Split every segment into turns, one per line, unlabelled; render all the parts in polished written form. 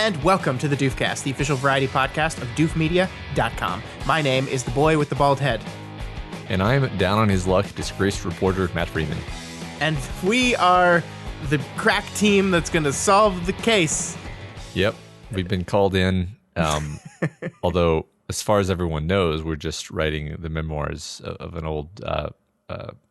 and welcome to the Doofcast, the official variety podcast of doofmedia.com. My name is the boy with the bald head.
And I'm down on his luck, disgraced reporter Matt Freeman.
And we are the crack team that's going to solve the case.
Yep, we've been called in, although as far as everyone knows, we're just writing the memoirs of an old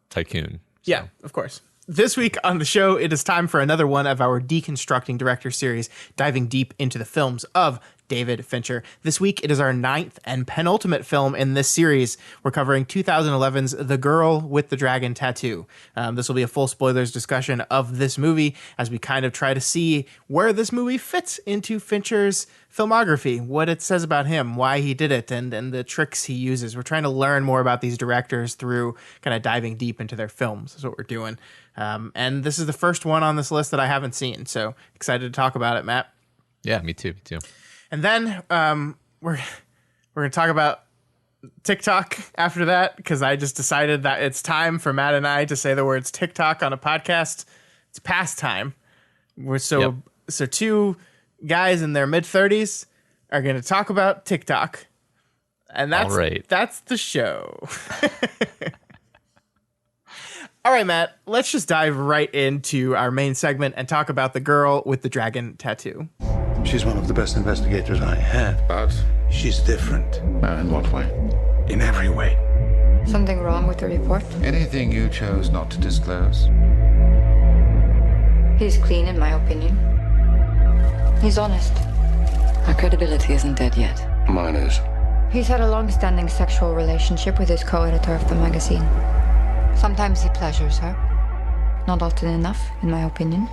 tycoon. So.
Yeah, of course. This week on the show, it is time for another one of our Deconstructing director series, diving deep into the films of David Fincher. This week, it is our 9th and penultimate film in this series. We're covering 2011's The Girl with the Dragon Tattoo. This will be a full spoilers discussion of this movie as we kind of try to see where this movie fits into Fincher's filmography, what it says about him, why he did it, and the tricks he uses. We're trying to learn more about these directors through kind of diving deep into their films. That's what we're doing. And this is the first one on this list that I haven't seen, so excited to talk about it, Matt.
Yeah, me too.
And then we're going to talk about TikTok after that, because I just decided that it's time for Matt and I to say the words TikTok on a podcast. It's past time. So two guys in their mid-30s are going to talk about TikTok. And that's the show. All right, Matt, let's just dive right into our main segment and talk about The Girl with the Dragon Tattoo.
She's one of the best investigators I had.
But?
She's different.
In what way?
In every way.
Something wrong with the report?
Anything you chose not to disclose?
He's clean, in my opinion. He's honest.
Our credibility isn't dead yet.
Mine is.
He's had a long-standing sexual relationship with his co-editor of the magazine. Sometimes he pleasures her. Not often enough, in my opinion.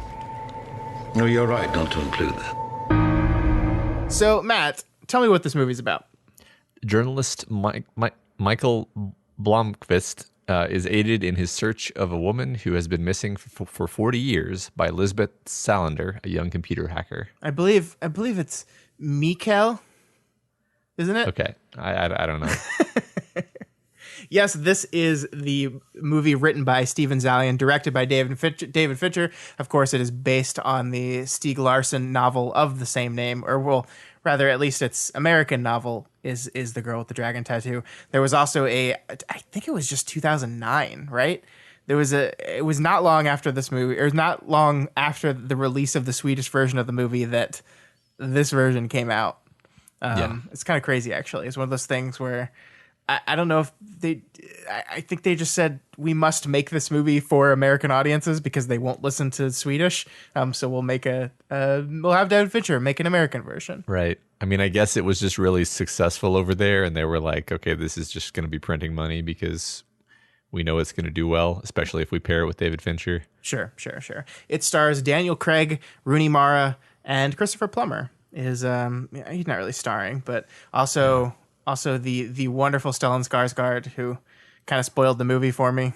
No, you're right not to include that.
So, Matt, tell me what this movie's about.
Journalist Michael Blomkvist is aided in his search of a woman who has been missing for 40 years by Lisbeth Salander, a young computer hacker.
I believe it's Mikael, isn't it?
Okay, I don't know.
Yes, this is the movie written by Steven Zaillian, directed by David Fincher. Of course, it is based on the Stieg Larsson novel of the same name, or well, rather, at least its American novel is The Girl with the Dragon Tattoo. There was also I think it was just 2009, right? It was not long after this movie, or not long after the release of the Swedish version of the movie that this version came out. It's kind of crazy, actually. It's one of those things where I don't know if I think they just said we must make this movie for American audiences because they won't listen to Swedish. So we'll have David Fincher make an American version.
Right. I mean, I guess it was just really successful over there, and they were like, okay, this is just going to be printing money because we know it's going to do well, especially if we pair it with David Fincher. Sure.
It stars Daniel Craig, Rooney Mara, and Christopher Plummer. He's not really starring, but also the wonderful Stellan Skarsgård, who kind of spoiled the movie for me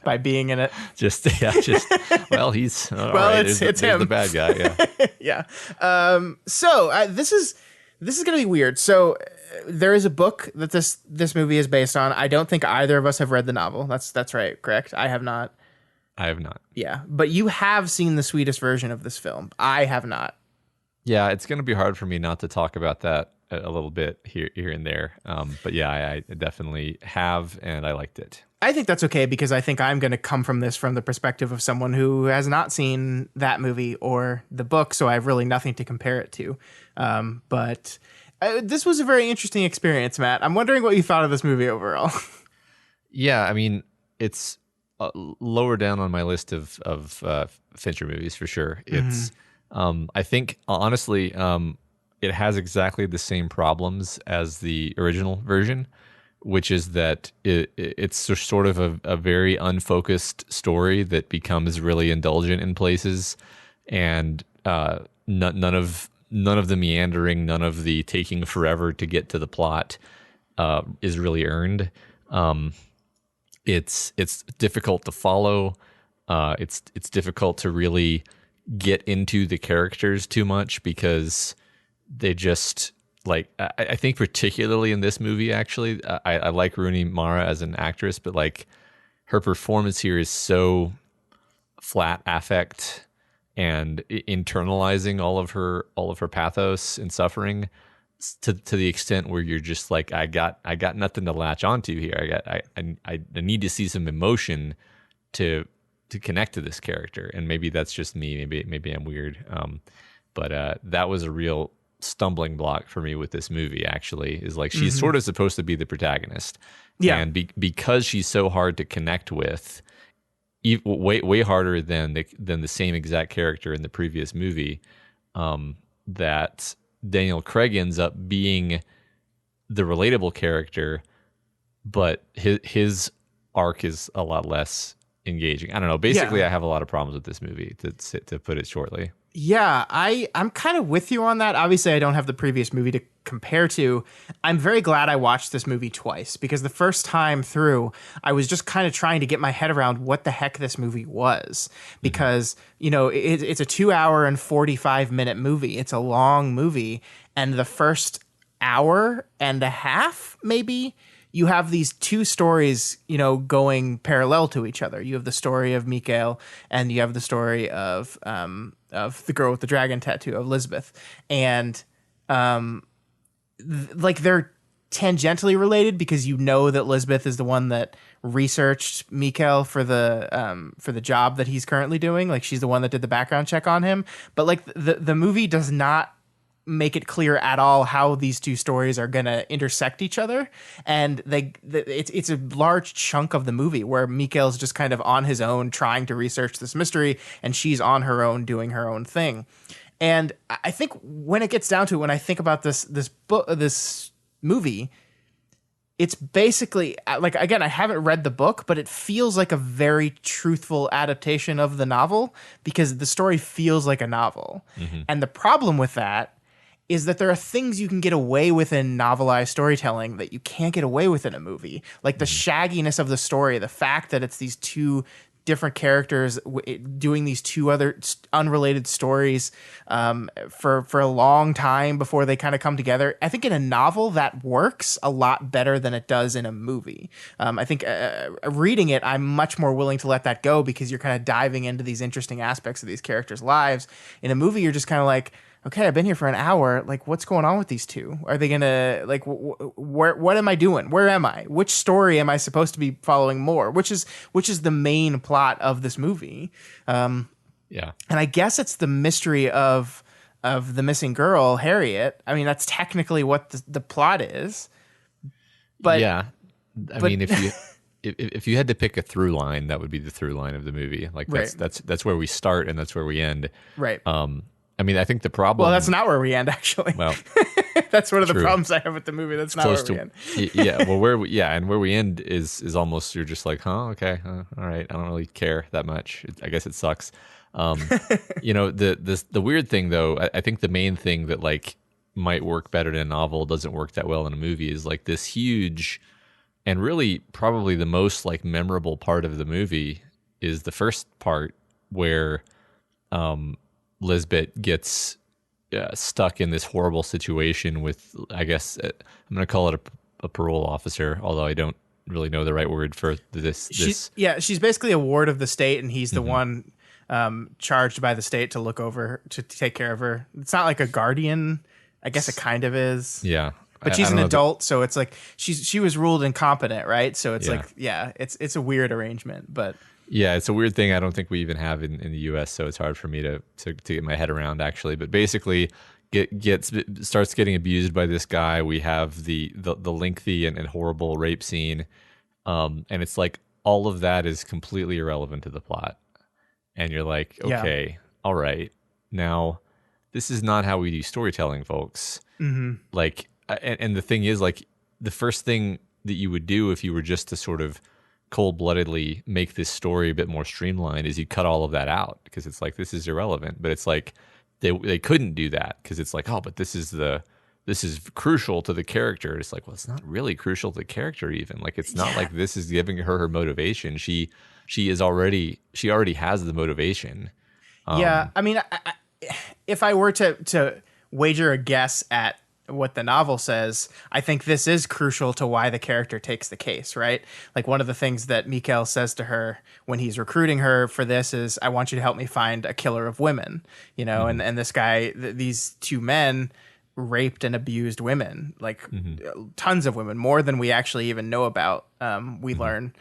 by being in it.
He's
it's him,
the bad guy. Yeah.
Yeah. So this is gonna be weird. So there is a book that this movie is based on. I don't think either of us have read the novel. That's right. Correct. I have not. Yeah, but you have seen the Swedish version of this film. I have not.
Yeah, it's going to be hard for me not to talk about that a little bit here and there. But yeah, I definitely have, and I liked it.
I think that's okay, because I think I'm going to come from this from the perspective of someone who has not seen that movie or the book, so I have really nothing to compare it to. But this was a very interesting experience, Matt. I'm wondering what you thought of this movie overall.
Yeah, I mean, it's lower down on my list of Fincher movies for sure. It's I think honestly, it has exactly the same problems as the original version, which is that it's sort of a very unfocused story that becomes really indulgent in places, and none of the meandering, none of the taking forever to get to the plot is really earned. It's difficult to follow. It's difficult to really get into the characters too much, because they just, like, I think particularly in this movie, actually, I like Rooney Mara as an actress, but like her performance here is so flat affect and internalizing all of her pathos and suffering to the extent where you're just like, I got nothing to latch onto here. I need to see some emotion to connect to this character. And maybe that's just me. Maybe I'm weird. But that was a real stumbling block for me with this movie, actually, is like, she's sort of supposed to be the protagonist.
Yeah.
And because she's so hard to connect with, way harder than the same exact character in the previous movie, that Daniel Craig ends up being the relatable character, but his arc is a lot less engaging. I don't know. Basically, I have a lot of problems with this movie, to put it shortly.
Yeah, I'm kind of with you on that. Obviously, I don't have the previous movie to compare to. I'm very glad I watched this movie twice, because the first time through, I was just kind of trying to get my head around what the heck this movie was. Because, it's a 2 hour and 45 minute movie. It's a long movie. And the first hour and a half, maybe, you have these two stories, going parallel to each other. You have the story of Mikhail, and you have the story of the girl with the dragon tattoo, of Elizabeth. And they're tangentially related, because that Elizabeth is the one that researched Mikhail for the job that he's currently doing. Like, she's the one that did the background check on him. But like the movie does not make it clear at all how these two stories are going to intersect each other. And it's a large chunk of the movie where Mikhail's just kind of on his own trying to research this mystery, and she's on her own doing her own thing. And I think when it gets down to it, when I think about this movie, it's basically, like, again, I haven't read the book, but it feels like a very truthful adaptation of the novel, because the story feels like a novel. And the problem with that is that there are things you can get away with in novelized storytelling that you can't get away with in a movie. Like the shagginess of the story, the fact that it's these two different characters doing these two other unrelated stories for a long time before they kind of come together. I think in a novel that works a lot better than it does in a movie. I think reading it, I'm much more willing to let that go, because you're kind of diving into these interesting aspects of these characters' lives. In a movie, you're just kind of like, okay, I've been here for an hour. Like, what's going on with these two? Are they gonna, like, what am I doing? Where am I? Which story am I supposed to be following more? Which is the main plot of this movie. Yeah. And I guess it's the mystery of the missing girl, Harriet. I mean, that's technically what the plot is. But yeah,
I mean, if you had to pick a through line, that would be the through line of the movie. Like, that's where we start and that's where we end.
Right.
I mean, I think the problem...
Well, that's not where we end, actually. Well, that's one of the problems I have with the movie. That's not where we end.
Yeah, well, where we end is almost, you're just like, okay, all right, I don't really care that much. I guess it sucks. The weird thing, though, I think the main thing that, like, might work better in a novel, doesn't work that well in a movie, is, like, this huge, and really probably the most, like, memorable part of the movie is the first part where... Lisbeth gets stuck in this horrible situation with, I guess, I'm going to call it a parole officer, although I don't really know the right word for this.
She's basically a ward of the state, and he's the one charged by the state to look over, to take care of her. It's not like a guardian. I guess it kind of is.
Yeah.
But she's an adult, so it's like she was ruled incompetent, right? So it's it's a weird arrangement, but...
Yeah, it's a weird thing I don't think we even have in the U.S., so it's hard for me to get my head around, actually. But basically, starts getting abused by this guy. We have the lengthy and horrible rape scene, and it's like all of that is completely irrelevant to the plot. And you're like, okay, all right, now this is not how we do storytelling, folks. Like, and the thing is, like, the first thing that you would do if you were just to sort of cold-bloodedly make this story a bit more streamlined is you cut all of that out, because it's like, this is irrelevant. But it's like they couldn't do that, because it's like, oh, but this is crucial to the character. It's like, well, it's not really crucial to the character even. Like, it's not like this is giving her motivation. She already has the motivation.
I mean, if I were to wager a guess at what the novel says, I think this is crucial to why the character takes the case, right? Like one of the things that Mikhail says to her when he's recruiting her for this is, I want you to help me find a killer of women, you know, and this guy, these two men raped and abused women, like tons of women, more than we actually even know about. We learn.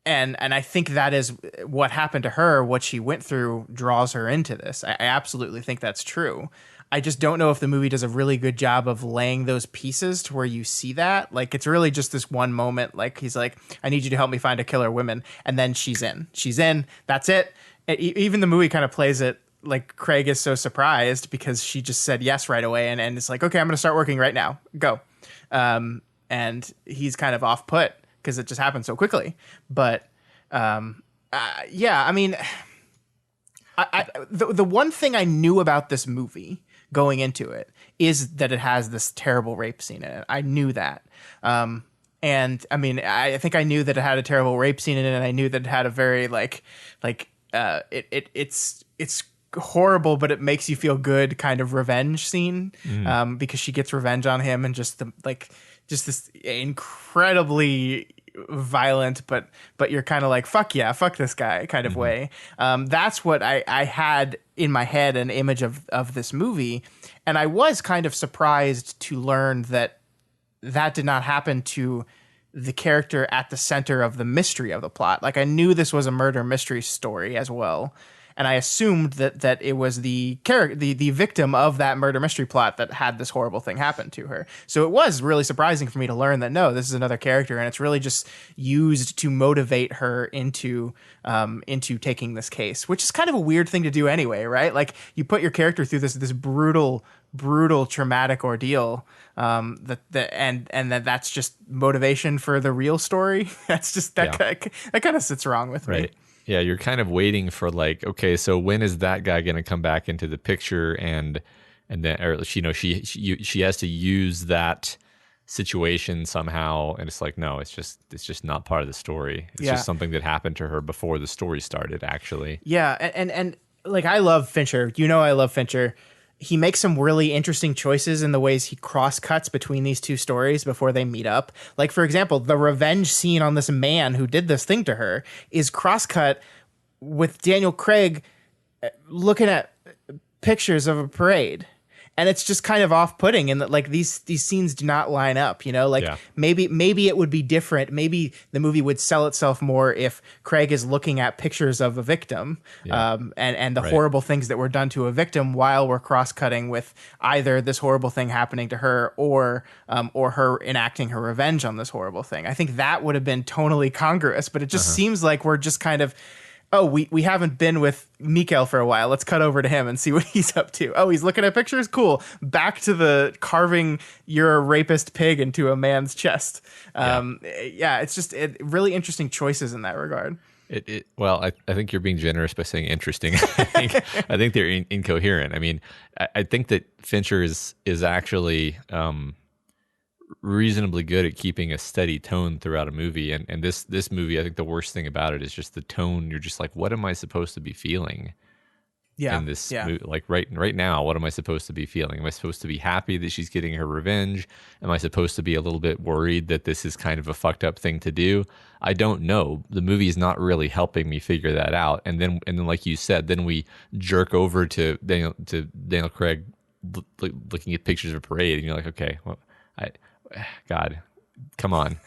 And I think that is what happened to her. What she went through draws her into this. I absolutely think that's true. I just don't know if the movie does a really good job of laying those pieces to where you see that. Like, it's really just this one moment. Like, he's like, I need you to help me find a killer woman. And then she's in. She's in. That's it. Even the movie kind of plays it like Craig is so surprised because she just said yes right away. And it's like, okay, I'm going to start working right now. Go. And he's kind of off put because it just happened so quickly. But yeah, I mean, the one thing I knew about this movie going into it is that it has this terrible rape scene in it. I knew that. And I mean, I think I knew that it had a terrible rape scene in it, and I knew that it had a very it's horrible, but it makes you feel good kind of revenge scene, because she gets revenge on him, and just this incredibly violent, but you're kind of like, fuck yeah, fuck this guy kind of way. That's what I had in my head, an image of this movie. And I was kind of surprised to learn that did not happen to the character at the center of the mystery of the plot. Like, I knew this was a murder mystery story as well. And I assumed that it was the victim of that murder mystery plot that had this horrible thing happen to her. So it was really surprising for me to learn that, no, this is another character, and it's really just used to motivate her into taking this case, which is kind of a weird thing to do anyway, right? Like, you put your character through this brutal, traumatic ordeal, that's just motivation for the real story. That's just that kind of sits wrong with me.
Yeah, you're kind of waiting for, like, okay, so when is that guy going to come back into the picture, and then, or she has to use that situation somehow, and it's like, no, it's just not part of the story. It's just something that happened to her before the story started, actually.
Yeah, and like, I love Fincher. You know, I love Fincher. He makes some really interesting choices in the ways he cross-cuts between these two stories before they meet up. Like, for example, the revenge scene on this man who did this thing to her is cross-cut with Daniel Craig looking at pictures of a parade. And it's just kind of off-putting in that, like, these scenes do not line up, you know? Like, maybe it would be different. Maybe the movie would sell itself more if Craig is looking at pictures of a victim, and the horrible things that were done to a victim, while we're cross-cutting with either this horrible thing happening to her or her enacting her revenge on this horrible thing. I think that would have been tonally congruous, but it just seems like we're just kind of, oh, we haven't been with Mikhail for a while. Let's cut over to him and see what he's up to. Oh, he's looking at pictures? Cool. Back to the carving you're a rapist pig into a man's chest. It's just really interesting choices in that regard.
Well, I think you're being generous by saying interesting. I think they're incoherent. I mean, I think that Fincher is actually reasonably good at keeping a steady tone throughout a movie, and this movie, I think the worst thing about it is just the tone. You're just like, what am I supposed to be feeling in this movie? Like, right now, what am I supposed to be feeling? Am I supposed to be happy that she's getting her revenge? Am I supposed to be a little bit worried that this is kind of a fucked up thing to do? I don't know. The movie is not really helping me figure that out. And then like you said, then we jerk over to Daniel Craig looking at pictures of a parade, and you're like, okay, well, God, come on,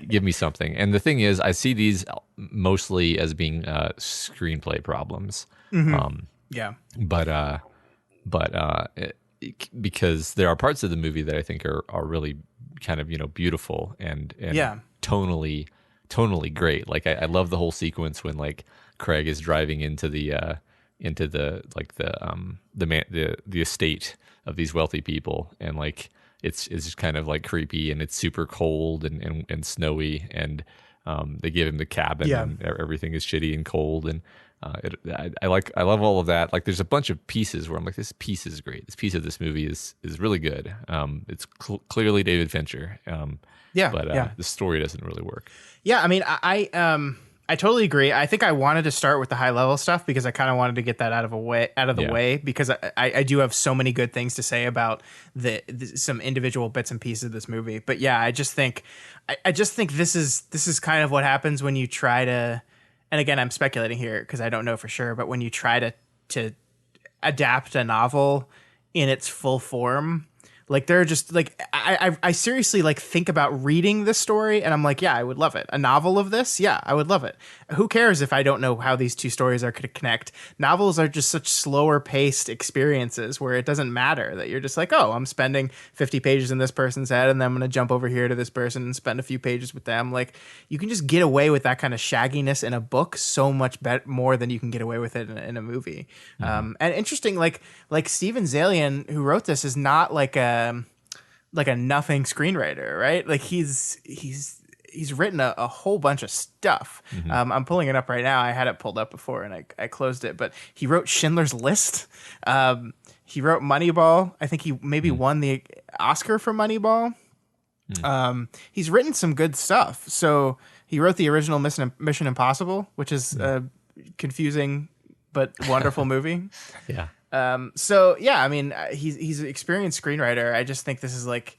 give me something. And the thing is, I see these mostly as being screenplay problems. Because there are parts of the movie that I think are really kind of, beautiful and tonally great. Like, I love the whole sequence when, like, Craig is driving into the estate of these wealthy people, and, like, it's just kind of, like, creepy, and it's super cold and snowy, and they give him the cabin, and everything is shitty and cold, and I love all of that. Like, there's a bunch of pieces where I'm like, this piece is great. This piece of this movie is really good. It's clearly David Fincher. The story doesn't really work.
Yeah, I mean, I totally agree. I think I wanted to start with the high level stuff because I kind of wanted to get that out of the way because I do have so many good things to say about some individual bits and pieces of this movie. But yeah, I just think this is kind of what happens when you try to, and again, I'm speculating here because I don't know for sure, but when you try to adapt a novel in its full form. Like they're just like I seriously like think about reading this story and I'm like, yeah, I would love it. A novel of this, yeah, I would love it. Who cares if I don't know how these two stories are going to connect? Novels are just such slower paced experiences where it doesn't matter that you're just like, oh, I'm spending 50 pages in this person's head and then I'm going to jump over here to this person and spend a few pages with them. Like you can just get away with that kind of shagginess in a book so much more than you can get away with it in a movie. Mm-hmm. And interesting, like Steven Zaillian, who wrote this, is not like a nothing screenwriter, right? Like he's written a whole bunch of stuff. Mm-hmm. I'm pulling it up right now. I had it pulled up before and I closed it, but he wrote Schindler's List. He wrote Moneyball. I think he maybe won the Oscar for Moneyball. He's written some good stuff. So he wrote the original Mission Impossible, which is a confusing but wonderful movie.
Yeah.
So yeah, I mean, he's an experienced screenwriter. I just think this is like,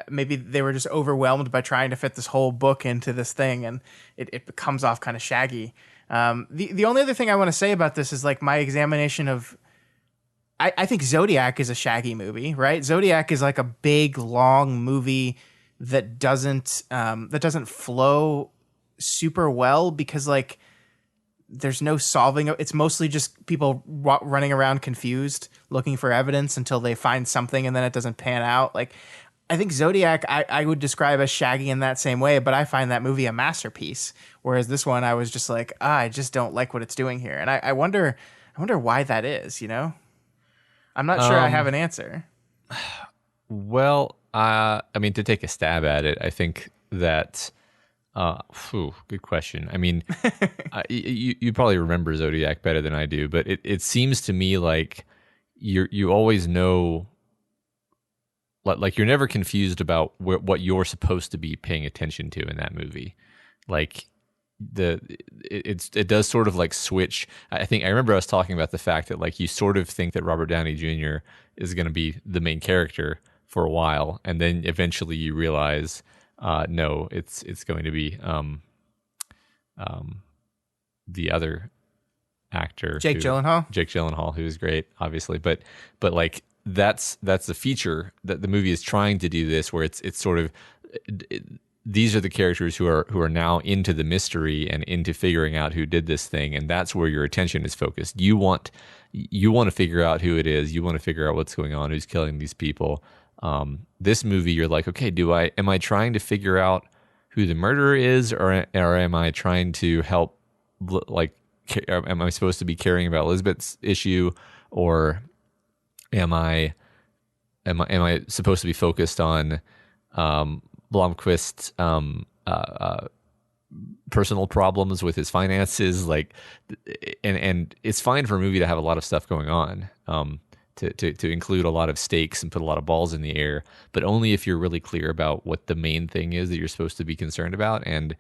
maybe they were just overwhelmed by trying to fit this whole book into this thing and it comes off kind of shaggy. The only other thing I want to say about this is like my examination of, I think Zodiac is a shaggy movie, right? Zodiac is like a big, long movie that doesn't flow super well because like, there's no solving. It's mostly just people running around confused, looking for evidence until they find something and then it doesn't pan out. Like, I think Zodiac, I would describe as shaggy in that same way, but I find that movie a masterpiece. Whereas this one, I was just like, I just don't like what it's doing here. And I wonder why that is, you know? I'm not sure I have an answer.
Well, I mean, to take a stab at it, I think that... good question. I mean, you probably remember Zodiac better than I do, but it seems to me like you always know, like you're never confused about what you're supposed to be paying attention to in that movie. Like it does sort of like switch. I remember I was talking about the fact that like you sort of think that Robert Downey Jr. is going to be the main character for a while, and then eventually you realize. No, it's going to be the other actor,
Jake
Gyllenhaal, who is great, obviously, but like that's the feature that the movie is trying to do this, where it's sort of these are the characters who are now into the mystery and into figuring out who did this thing, and that's where your attention is focused. You want to figure out who it is. You want to figure out what's going on, who's killing these people. This movie, you're like, okay, am I trying to figure out who the murderer is, or am I trying to help? Like, am I supposed to be caring about Elizabeth's issue, or am I supposed to be focused on Blomqvist's personal problems with his finances? Like, and it's fine for a movie to have a lot of stuff going on. To include a lot of stakes and put a lot of balls in the air, but only if you're really clear about what the main thing is that you're supposed to be concerned about. And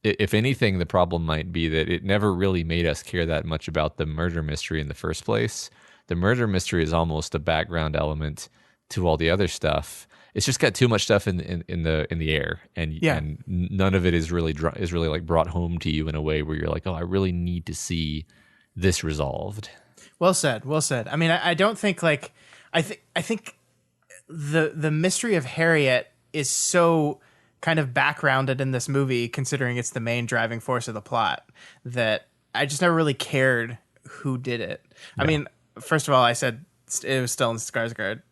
if anything, the problem might be that it never really made us care that much about the murder mystery in the first place. The murder mystery is almost a background element to all the other stuff. It's just got too much stuff in the air, and none of it is really like brought home to you in a way where you're like, oh, I really need to see this resolved.
Well said. I mean, I don't think like I think the mystery of Harriet is so kind of backgrounded in this movie, considering it's the main driving force of the plot, that I just never really cared who did it. Yeah. I mean, first of all, I said it was Stellan Skarsgård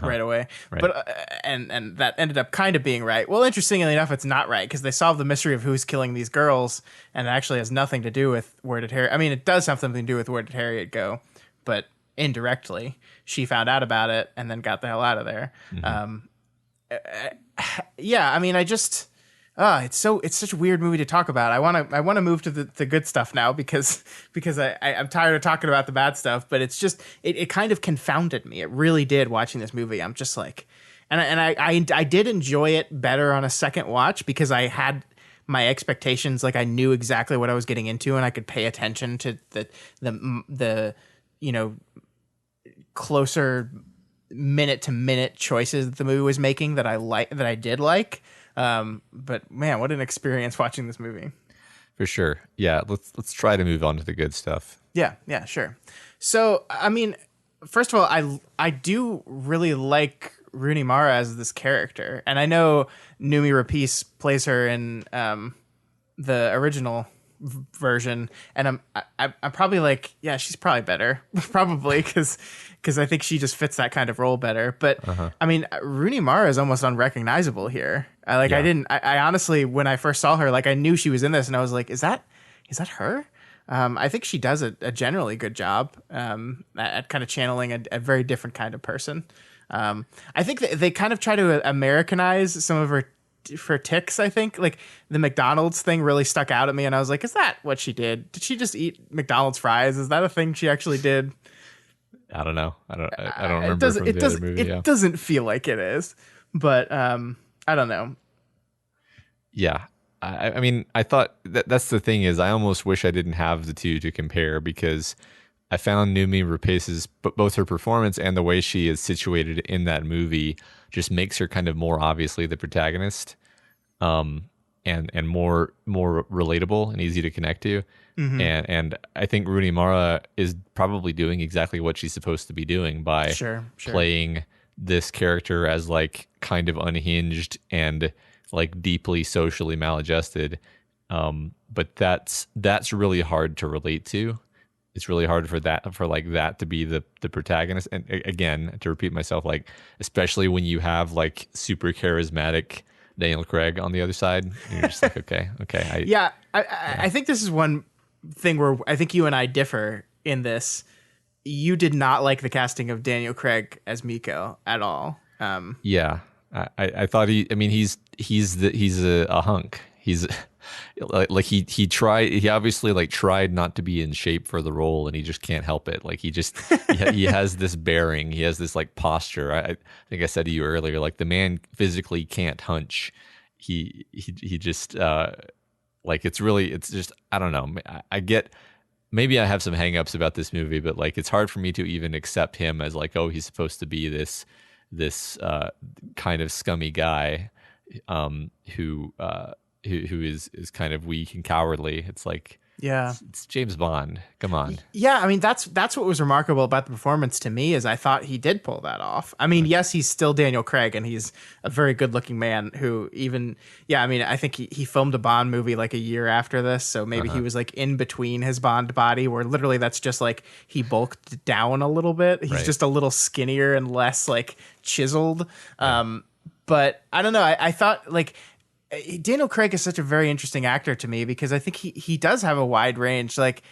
right away, right. But and that ended up kind of being right. Well, interestingly enough, it's not right because they solved the mystery of who's killing these girls, and it actually has nothing to do with where did Harriet. I mean, it does have something to do with where did Harriet go, but indirectly, she found out about it and then got the hell out of there. Mm-hmm. Yeah, I mean, I just. It's such a weird movie to talk about. I want to move to the good stuff now because I'm tired of talking about the bad stuff. But it's just it kind of confounded me. It really did watching this movie. I'm just like, and I did enjoy it better on a second watch because I had my expectations, like I knew exactly what I was getting into, and I could pay attention to the closer minute to minute choices that the movie was making that I did like. But man, what an experience watching this movie.
For sure. Yeah, let's try to move on to the good stuff.
Yeah, sure. So, I mean, first of all, I do really like Rooney Mara as this character, and I know Noomi Rapace plays her in the original version, and I'm probably like, yeah, she's probably better, probably because I think she just fits that kind of role better. But I mean, Rooney Mara is almost unrecognizable here. I honestly, when I first saw her, like I knew she was in this, and I was like, is that her? I think she does a generally good job at kind of channeling a very different kind of person. I think they kind of try to Americanize some of her tics. I think like the McDonald's thing really stuck out at me, and I was like, is that what she did? Did she just eat McDonald's fries? Is that a thing she actually did?
I don't know. I don't remember from the other movie.
It doesn't feel like it is, but I don't know.
Yeah. I mean, I thought that's the thing is I almost wish I didn't have the two to compare, because I found Noomi Rapace's, but both her performance and the way she is situated in that movie just makes her kind of more obviously the protagonist, and more relatable and easy to connect to. Mm-hmm. And I think Rooney Mara is probably doing exactly what she's supposed to be doing by playing this character as like kind of unhinged and like deeply socially maladjusted. But that's really hard to relate to. It's really hard for that to be the protagonist. And again, to repeat myself, like especially when you have like super charismatic Daniel Craig on the other side, you're just like, okay.
I think this is one thing where I think you and I differ in this. You did not like the casting of Daniel Craig as Miko at all.
I thought he's a hunk. He's like he obviously like tried not to be in shape for the role, and he just can't help it. Like he has this bearing, he has this like posture. I think I said to you earlier, like the man physically can't hunch. He just like it's just, I don't know. I get, maybe I have some hangups about this movie, but like it's hard for me to even accept him as like, oh, he's supposed to be this kind of scummy guy who is kind of weak and cowardly. It's like, it's James Bond. Come on.
Yeah, I mean that's what was remarkable about the performance to me, is I thought he did pull that off. I mean, yes, he's still Daniel Craig, and he's a very good-looking man who I think he filmed a Bond movie like a year after this, so maybe he was like in between his Bond body, where literally that's just like he bulked down a little bit. He's just a little skinnier and less like chiseled. But I don't know. I thought like Daniel Craig is such a very interesting actor to me, because I think he does have a wide range. Like,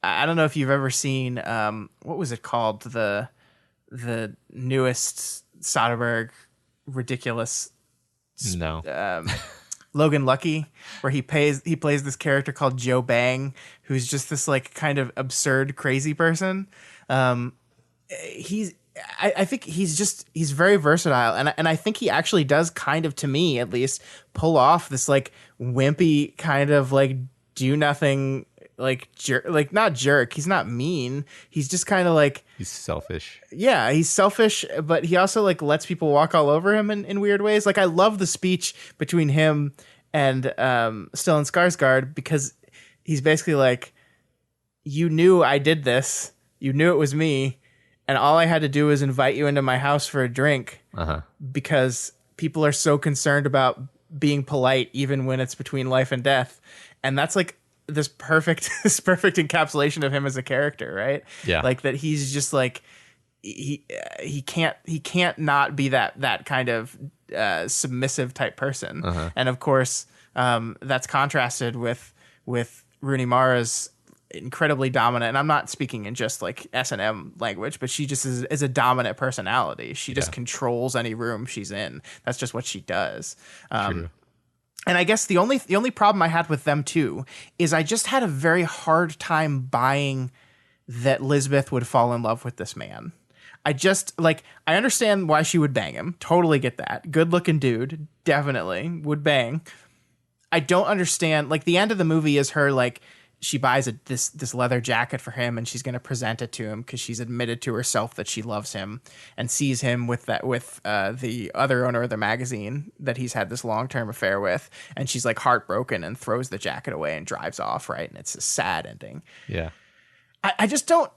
I don't know if you've ever seen, what was it called? The newest Soderbergh ridiculous.
No.
Logan Lucky, where he plays this character called Joe Bang, who's just this like kind of absurd, crazy person. I think he's very versatile, and I think he actually does kind of, to me at least, pull off this like wimpy kind of like do nothing like like not jerk. He's not mean. He's just kind of like,
he's selfish.
Yeah, he's selfish, but he also like lets people walk all over him in weird ways. Like I love the speech between him and Stellan Skarsgård, because he's basically like, you knew I did this. You knew it was me. And all I had to do was invite you into my house for a drink, because people are so concerned about being polite, even when it's between life and death. And that's like this perfect encapsulation of him as a character, right?
Yeah.
Like that he's just like, he can't not be that kind of submissive type person. And of course, that's contrasted with Rooney Mara's incredibly dominant, and I'm not speaking in just like S&M language, but she just is a dominant personality. She just controls any room she's in. That's just what she does.
True.
And I guess the only problem I had with them too is I just had a very hard time buying that Lisbeth would fall in love with this man. I understand why she would bang him. Totally get that. Good looking dude, definitely would bang. I don't understand. Like, the end of the movie is her, like, she buys this leather jacket for him, and she's going to present it to him because she's admitted to herself that she loves him, and sees him with the other owner of the magazine that he's had this long-term affair with, and she's like heartbroken and throws the jacket away and drives off, right? And it's a sad ending.
Yeah.
I just don't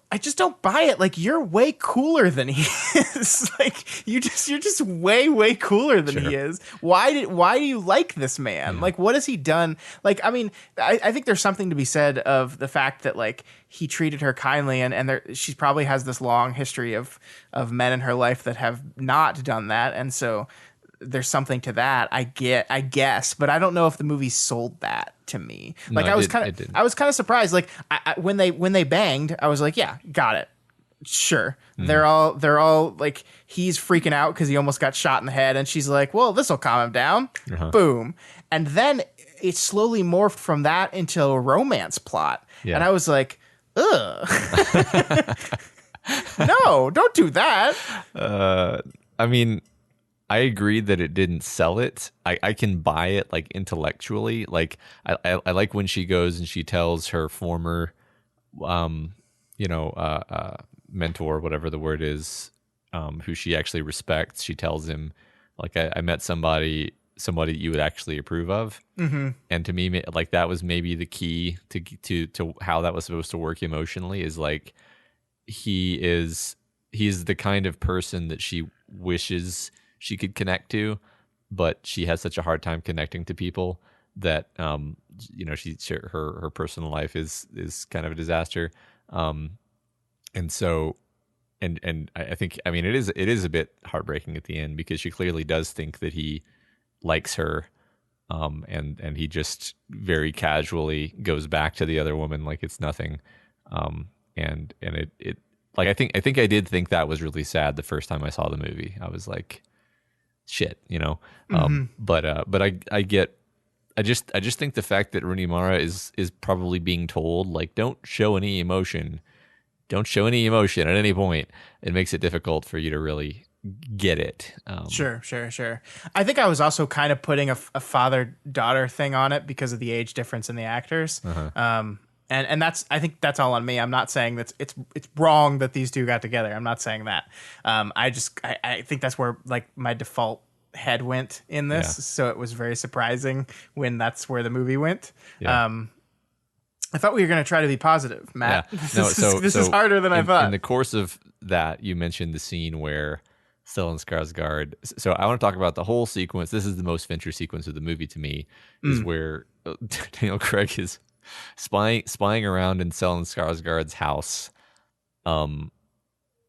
buy it. Like, you're way cooler than he is. Like, you're just way cooler than he is. Why do you like this man?
Yeah.
Like, what has he done? Like, I mean, I think there's something to be said of the fact that, like, he treated her kindly, and she probably has this long history of men in her life that have not done that, and so there's something to that. I guess, but I don't know if the movie sold that to me. Like,
No,
I was kind of surprised. Like, when they banged, I was like, yeah, got it. Sure.
Mm-hmm.
They're all like, he's freaking out because he almost got shot in the head, and she's like, well, this will calm him down.
Uh-huh.
Boom. And then it slowly morphed from that into a romance plot.
Yeah.
And I was like, ugh. No, don't do that.
I mean, I agree that it didn't sell it. I can buy it, like, intellectually. Like, I like when she goes and she tells her former, mentor, whatever the word is, who she actually respects. She tells him, like, I met somebody you would actually approve of. Mm-hmm. And to me, like, that was maybe the key to how that was supposed to work emotionally, is like, he's the kind of person that she wishes she could connect to, but she has such a hard time connecting to people that her personal life is kind of a disaster, and so I think, I mean, it is a bit heartbreaking at the end, because she clearly does think that he likes her, and he just very casually goes back to the other woman like it's nothing, and it like, I think I did think that was really sad the first time I saw the movie. I was like, shit, but I just think the fact that Rooney Mara is probably being told, like, don't show any emotion at any point. It makes it difficult for you to really get it.
Sure. I think I was also kind of putting a father-daughter thing on it because of the age difference in the actors.
Uh-huh.
And I think that's all on me. I'm not saying that it's wrong that these two got together. I'm not saying that. I think that's where, like, my default head went in this.
Yeah.
So it was very surprising when that's where the movie went.
Yeah.
I thought we were going to try to be positive, Matt.
Yeah.
This is harder than I thought.
In the course of that, you mentioned the scene where Stellan Skarsgård. So I want to talk about the whole sequence. This is the most Fincher sequence of the movie to me, is where Daniel Craig is spying around in Stellan Skarsgård's house, and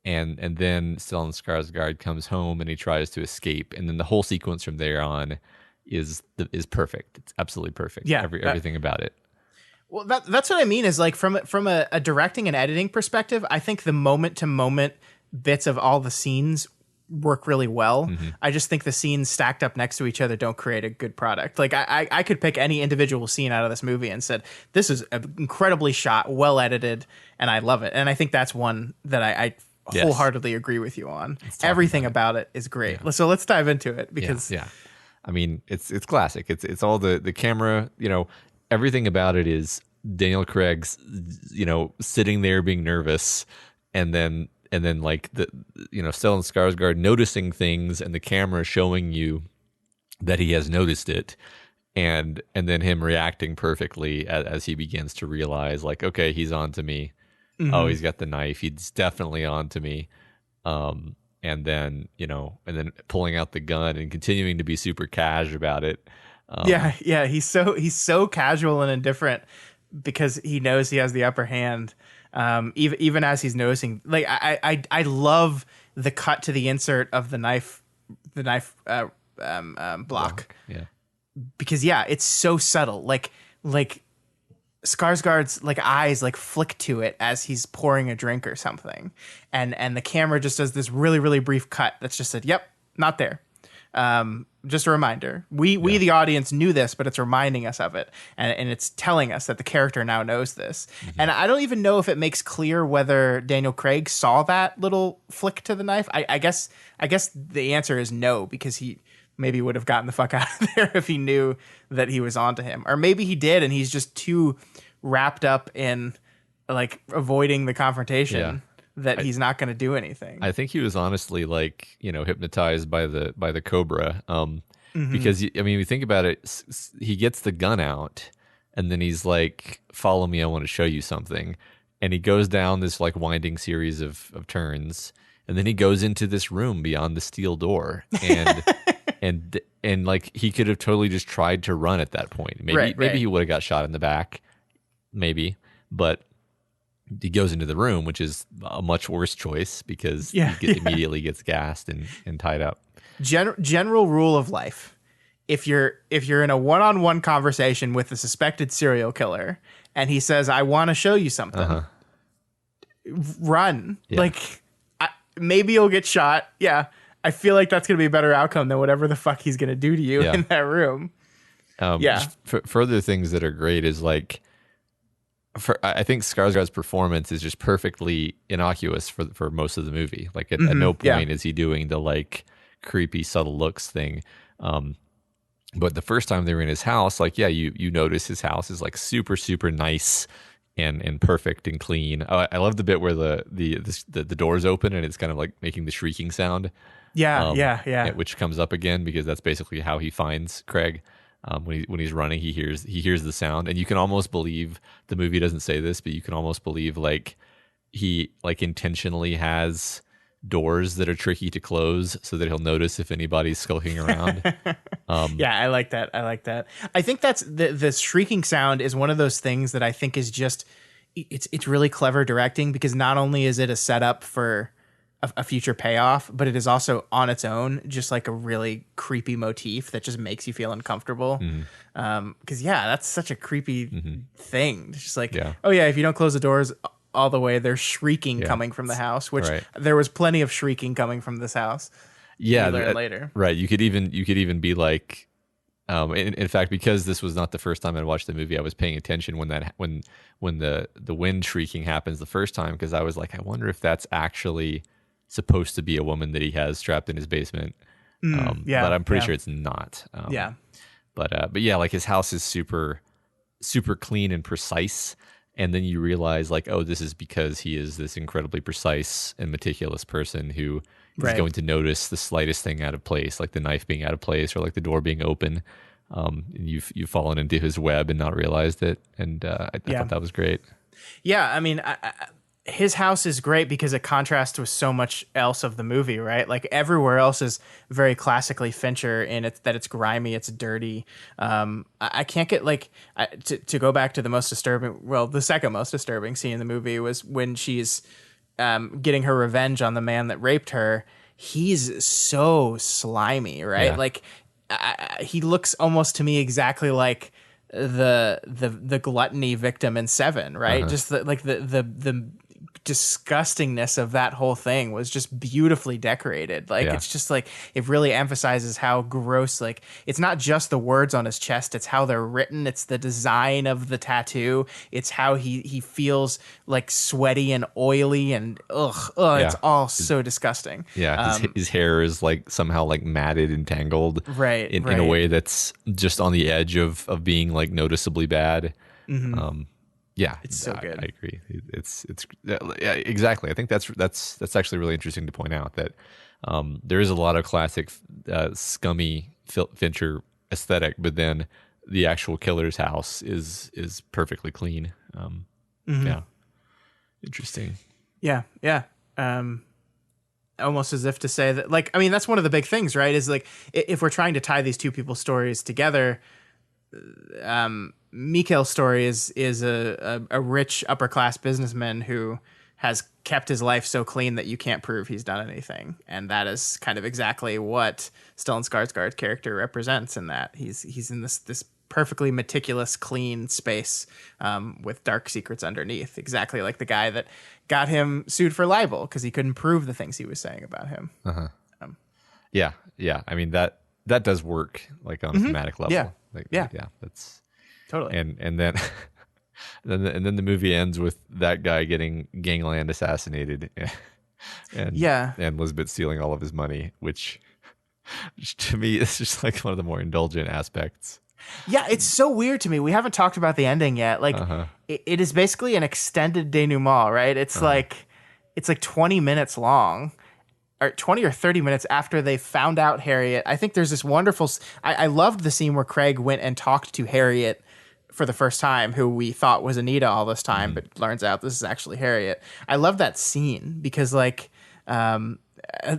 then Stellan Skarsgård comes home and he tries to escape, and then the whole sequence from there on is perfect. It's absolutely perfect.
Yeah,
everything about it.
Well, that's what I mean, is like, from a directing and editing perspective, I think the moment to moment bits of all the scenes work really well. Mm-hmm. I just think the scenes stacked up next to each other don't create a good product. Like, I could pick any individual scene out of this movie and said, this is incredibly shot, well edited, and I love it. And I think that's one that I wholeheartedly agree with you on. Everything about it is great. Yeah. So let's dive into it, because
yeah. I mean, it's classic. It's all the camera, everything about it is Daniel Craig's, sitting there being nervous, and then like Stellan Skarsgård noticing things, and the camera showing you that he has noticed it, and then him reacting perfectly as he begins to realize, like, okay, he's on to me. Mm-hmm. Oh, he's got the knife. He's definitely on to me. And then pulling out the gun and continuing to be super cash about it.
Yeah. He's so casual and indifferent because he knows he has the upper hand. Even as he's noticing, like, I love the cut to the insert of the knife block.
Yeah.
Because it's so subtle. Like Skarsgård's, like, eyes, like, flick to it as he's pouring a drink or something. And the camera just does this really, really brief cut that's just said, yep, not there. Just a reminder. We the audience knew this, but it's reminding us of it, and it's telling us that the character now knows this. Mm-hmm. And I don't even know if it makes clear whether Daniel Craig saw that little flick to the knife. I guess the answer is no, because he maybe would have gotten the fuck out of there if he knew that he was onto him. Or maybe he did and he's just too wrapped up in like avoiding the confrontation that he's not going to do anything.
I think he was honestly like, hypnotized by the cobra. Because I mean, if you think about it, he gets the gun out and then he's like, follow me, I want to show you something. And he goes down this like winding series of turns. And then he goes into this room beyond the steel door. And and like he could have totally just tried to run at that point. Maybe he would have got shot in the back. Maybe. But he goes into the room, which is a much worse choice because he immediately gets gassed and tied up.
General rule of life. If you're in a one-on-one conversation with a suspected serial killer and he says, I want to show you something, run. Yeah. Like, maybe you'll get shot. Yeah. I feel like that's going to be a better outcome than whatever the fuck he's going to do to you in that room.
Further things that are great is like, I think Skarsgård's performance is just perfectly innocuous for most of the movie. Like at no point is he doing the like creepy subtle looks thing. But the first time they were in his house, like you notice his house is like super super nice and perfect and clean. I love the bit where the doors open and it's kind of like making the shrieking sound. Which comes up again because that's basically how he finds Craig. When he's running, he hears the sound, and you can almost believe the movie doesn't say this, but you can almost believe like he like intentionally has doors that are tricky to close so that he'll notice if anybody's skulking around.
I like that. I think that's the shrieking sound is one of those things that I think is just it's really clever directing because not only is it a setup for a future payoff, but it is also on its own just like a really creepy motif that just makes you feel uncomfortable. Because that's such a creepy thing. It's just like, if you don't close the doors all the way, there's shrieking coming from the house, which there was plenty of shrieking coming from this house.
Yeah,
later.
Right. You could even be like, in fact, because this was not the first time I watched the movie, I was paying attention when the wind shrieking happens the first time because I was like, I wonder if that's actually supposed to be a woman that he has trapped in his basement. But I'm pretty sure it's not. But like his house is super, super clean and precise. And then you realize like, oh, this is because he is this incredibly precise and meticulous person who is going to notice the slightest thing out of place, like the knife being out of place or like the door being open. And you've fallen into his web and not realized it. And I thought that was great. Yeah.
I mean, his house is great because it contrasts with so much else of the movie, right? Like everywhere else is very classically Fincher in it, that it's grimy, it's dirty. I can't get to go back to the second most disturbing scene in the movie was when she's getting her revenge on the man that raped her. He's so slimy, right? Yeah. Like he looks almost to me exactly like the gluttony victim in Seven, right? Just the disgustingness of that whole thing was just beautifully decorated. It's just like it really emphasizes how gross, like it's not just the words on his chest, it's how they're written, it's the design of the tattoo, it's how he feels like sweaty and oily and it's all so disgusting.
His hair is like somehow like matted and tangled in a way that's just on the edge of being like noticeably bad. It's so good. I agree. It's exactly. I think that's actually really interesting to point out that there is a lot of classic scummy Fincher aesthetic, but then the actual killer's house is perfectly clean. Interesting.
Almost as if to say that, like, I mean, that's one of the big things, right? Is like if we're trying to tie these two people's stories together. Mikhail's story is a rich upper class businessman who has kept his life so clean that you can't prove he's done anything, and that is kind of exactly what Stellan Skarsgård's character represents. In that he's in this perfectly meticulous, clean space with dark secrets underneath, exactly like the guy that got him sued for libel because he couldn't prove the things he was saying about him.
I mean that does work like on a thematic level. That's
totally.
And then then the movie ends with that guy getting gangland assassinated and Elizabeth stealing all of his money, which To me, it's just like one of the more indulgent aspects.
Yeah, it's so weird to me. We haven't talked about the ending yet. Like, it is basically an extended denouement, right? It's like 20 minutes long, or 20 or 30 minutes after they found out Harriet. I think there's this wonderful. I loved the scene where Craig went and talked to Harriet for the first time, who we thought was Anita all this time, but learns out this is actually Harriet. I love that scene because, like,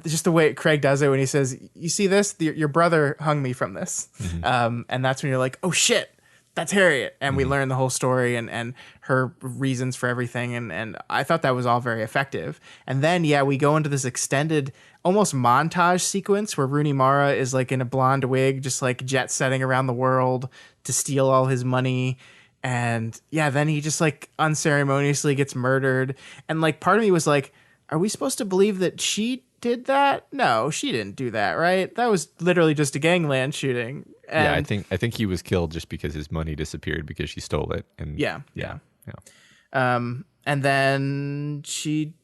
just the way Craig does it when he says, "You see this? Your brother hung me from this," and that's when you're like, "Oh shit, that's Harriet," and we learn the whole story and her reasons for everything, and I thought that was all very effective. And then we go into this extended, almost montage sequence where Rooney Mara is like in a blonde wig, just like jet setting around the world to steal all his money. And then he just like unceremoniously gets murdered. And like part of me was like, are we supposed to believe that she did that? No, she didn't do that, right? That was literally just a gangland shooting. And
I think he was killed just because his money disappeared because she stole it. And
yeah. And then she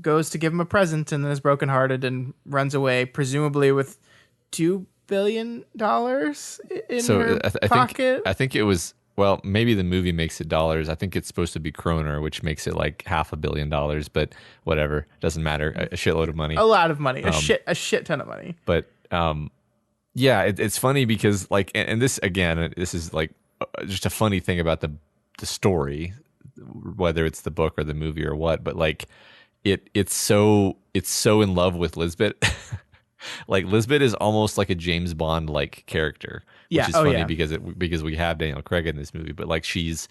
goes to give him a present and then is brokenhearted and runs away, presumably with $2 billion in her pocket.
I think it was. Well, maybe the movie makes it dollars. I think it's supposed to be kroner, which makes it like $500 million. But whatever, doesn't matter. A shitload of money.
A lot of money. A shit ton of money.
But it's funny because like, and this again, this is like just a funny thing about the story, whether it's the book or the movie or what. But like, it's so in love with Lisbeth. Like Lisbeth is almost like a James Bond like character, which is funny because we have Daniel Craig in this movie, but like she's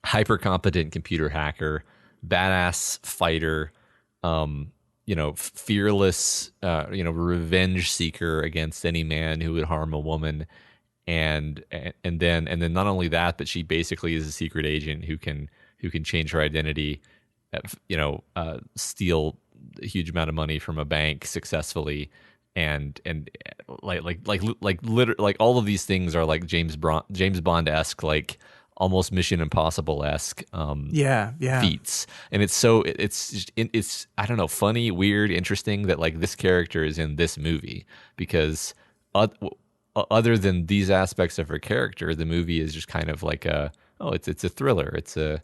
hyper competent computer hacker, badass fighter, fearless, revenge seeker against any man who would harm a woman, and then not only that, but she basically is a secret agent who can change her identity, steal a huge amount of money from a bank successfully, and like all of these things are like James Bond-esque, like almost Mission Impossible-esque feats. And it's I don't know, funny, weird, interesting that like this character is in this movie because other than these aspects of her character, the movie is just kind of like it's a thriller. It's a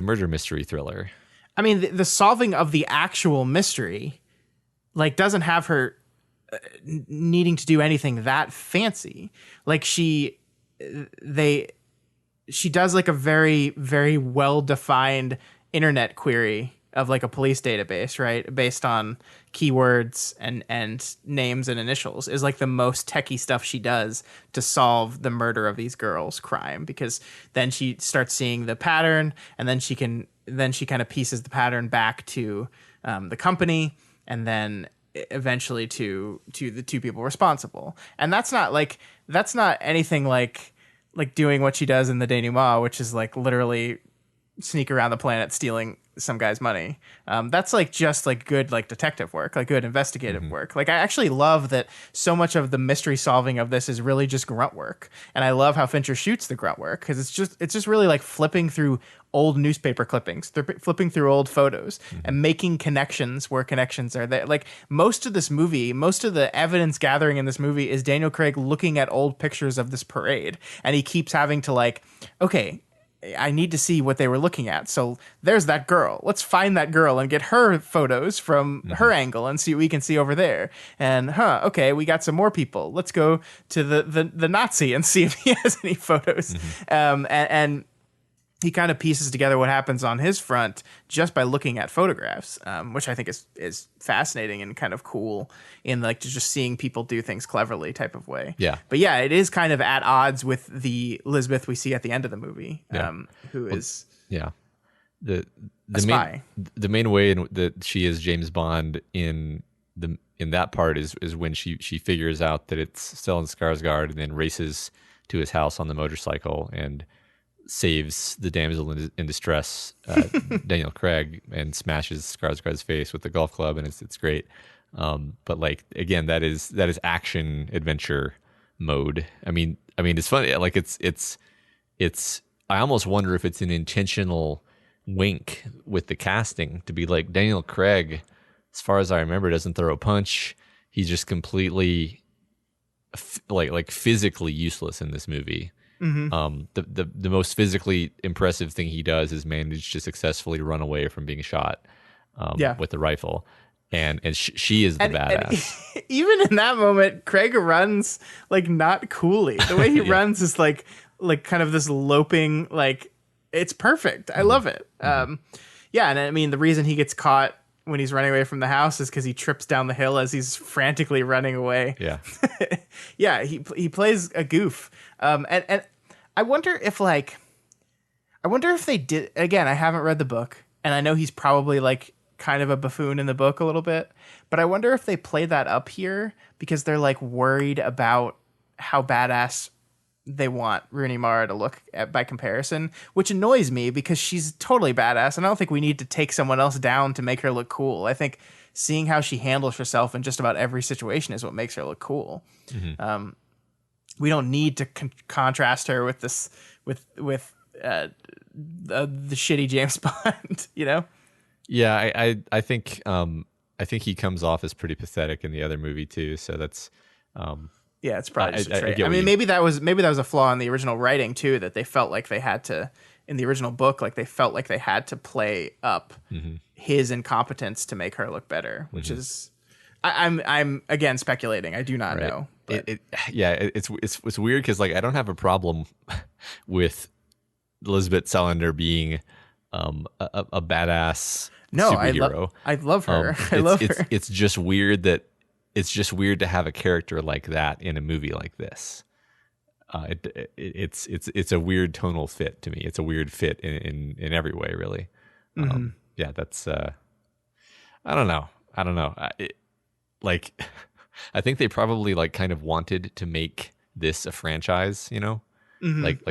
murder mystery thriller.
I mean, the solving of the actual mystery, like, doesn't have her needing to do anything that fancy. Like, she does like a very, very well-defined internet query of like a police database, right? Based on keywords and names and initials is like the most techie stuff she does to solve the murder of these girls' crime, because then she starts seeing the pattern, and then she kind of pieces the pattern back to the company, and then eventually to the two people responsible. And that's not anything like doing what she does in the denouement, which is like literally sneak around the planet stealing some guy's money. That's like just like good like detective work, like good investigative work. Like I actually love that so much of the mystery solving of this is really just grunt work, and I love how Fincher shoots the grunt work because it's just really like flipping through old newspaper clippings. They're flipping through old photos and making connections where connections are there. Like most of the evidence gathering in this movie is Daniel Craig looking at old pictures of this parade, and he keeps having to like, okay, I need to see what they were looking at. So there's that girl. Let's find that girl and get her photos from her angle and see what we can see over there. And okay, we got some more people. Let's go to the Nazi and see if he has any photos. And he kind of pieces together what happens on his front just by looking at photographs, which I think is fascinating and kind of cool in like just seeing people do things cleverly type of way.
Yeah.
But yeah, it is kind of at odds with the Lisbeth we see at the end of the movie, who is
the
spy.
The main way that she is James Bond in that part is when she figures out that it's Stellan Skarsgård and then races to his house on the motorcycle and saves the damsel in distress, Daniel Craig, and smashes Skarsgård's face with the golf club, and it's great. But like again, that is action adventure mode. I mean, it's funny. Like it's. I almost wonder if it's an intentional wink with the casting to be like Daniel Craig, as far as I remember, doesn't throw a punch. he's just completely like physically useless in this movie. The most physically impressive thing he does is manage to successfully run away from being shot with the rifle. And she is the badass.
And even in that moment, Craig runs like not coolly. The way he runs is like kind of this loping, like it's perfect. I love it. Yeah, and I mean the reason he gets caught when he's running away from the house is because he trips down the hill as he's frantically running away.
Yeah,
yeah. He plays a goof. And I wonder if they did. Again, I haven't read the book, and I know he's probably like kind of a buffoon in the book a little bit, but I wonder if they play that up here because they're like worried about how badass they want Rooney Mara to look at by comparison, which annoys me because she's totally badass, and I don't think we need to take someone else down to make her look cool. I think seeing how she handles herself in just about every situation is what makes her look cool. We don't need to contrast her with this with the shitty James Bond, you know?
Yeah, I think he comes off as pretty pathetic in the other movie too. So that's
yeah, it's probably just a trait.
I
mean, maybe that was a flaw in the original writing too, that they felt like they had to in the original book, like they felt like they had to play up his incompetence to make her look better, which is I'm again speculating. I do not know. But.
It's weird because like I don't have a problem with Elizabeth Salander being a badass superhero.
I love her. I love her.
It's just weird to have a character like that in a movie like this. It's a weird tonal fit to me. It's a weird fit in every way, really. Yeah, that's I don't know. I think they probably like kind of wanted to make this a franchise, you know? Like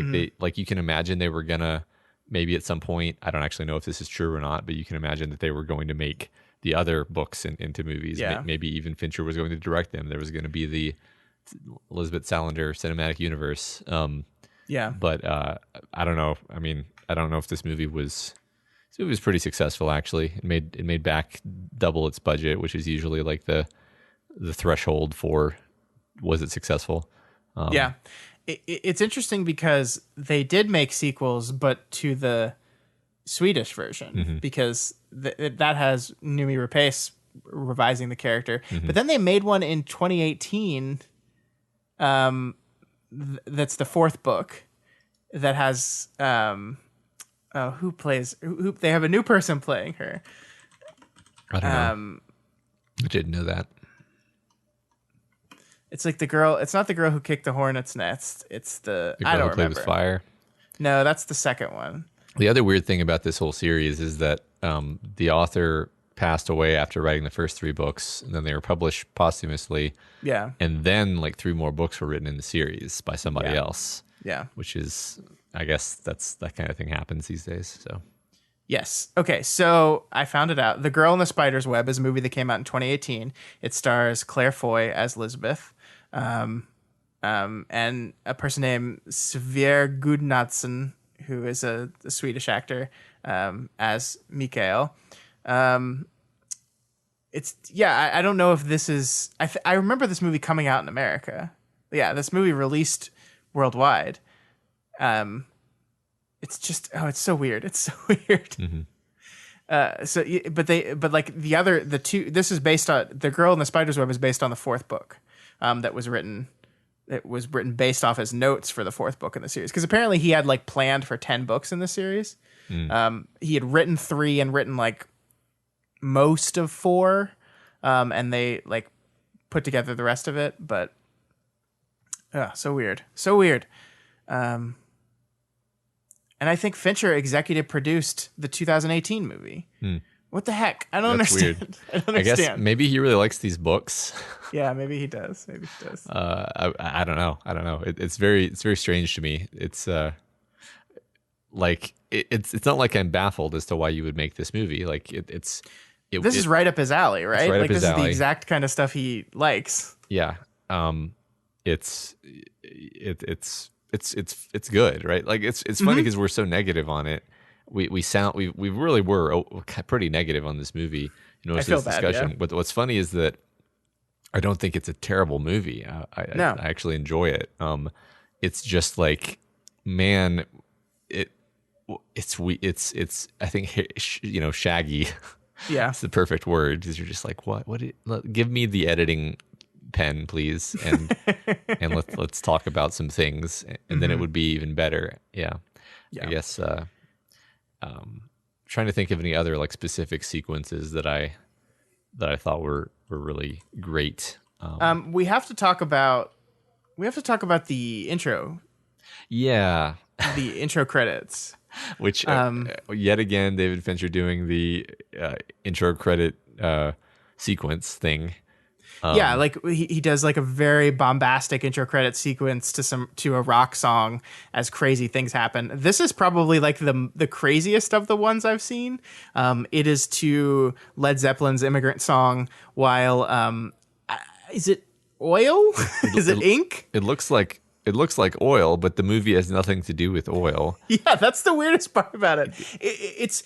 you can imagine they were gonna maybe at some point, I don't actually know if this is true or not, but you can imagine that they were going to make the other books into movies.
Yeah.
Maybe even Fincher was going to direct them. There was going to be the Elizabeth Salander cinematic universe. But I don't know. I mean, I don't know if this movie was pretty successful actually. It made back double its budget, which is usually like the threshold for was it successful.
Yeah. It's interesting because they did make sequels, but to the Swedish version, because that has Noomi Rapace revising the character. But then they made one in 2018 that's the fourth book that has who they have a new person playing her.
I don't know. I didn't know that.
It's like the girl. It's not the girl who kicked the hornet's nest. It's the
girl
I don't
who played
remember.
with fire.
No, that's the second one.
The other weird thing about this whole series is that the author passed away after writing the first three books, and then they were published posthumously.
Yeah.
And then like three more books were written in the series by somebody else.
Yeah.
Which is, I guess that kind of thing happens these days. So.
Yes. Okay, so I found it out. The Girl in the Spider's Web is a movie that came out in 2018. It stars Claire Foy as Elizabeth, and a person named Sverre Gudnason, who is a Swedish actor, as Mikael. I don't know if this is... I remember this movie coming out in America. Yeah, this movie released worldwide. It's just it's so weird. It's so weird. This is based on The Girl in the Spider's Web is based on the fourth book that was written. It was written based off as notes for the fourth book in the series, because apparently he had like planned for 10 books in the series. He had written 3 and written like most of 4, and they like put together the rest of it. But so weird. And I think Fincher executive produced the 2018 movie. What the heck? I don't understand.
Weird.
I don't understand.
I guess maybe he really likes these books.
Yeah, maybe he does.
I don't know. It's very strange to me. It's like it's not like I'm baffled as to why you would make this movie. Like this
is right up his alley, right?
Right
like
up his
this
alley.
is the exact kind of stuff he likes.
Yeah. It's good, right? Like it's funny because we're so negative on it. We really were pretty negative on this movie in most of this discussion.
Yeah.
But what's funny is that I don't think it's a terrible movie.
No.
I actually enjoy it. It's just like, man, it's I think shaggy.
Yeah.
It's the perfect word, because you're just like, what give me the editing pen, please, and let's talk about some things, and then it would be even better. Yeah. I guess trying to think of any other like specific sequences that I thought were really great.
We have to talk about the intro,
Yeah.
the intro credits.
Which yet again, David Fincher doing the intro credit sequence thing.
Yeah, like he does like a very bombastic intro credit sequence to a rock song as crazy things happen. This is probably like the craziest of the ones I've seen. It is to Led Zeppelin's Immigrant Song while is it oil? Is it ink?
It looks like oil, but the movie has nothing to do with oil.
Yeah, that's the weirdest part about it.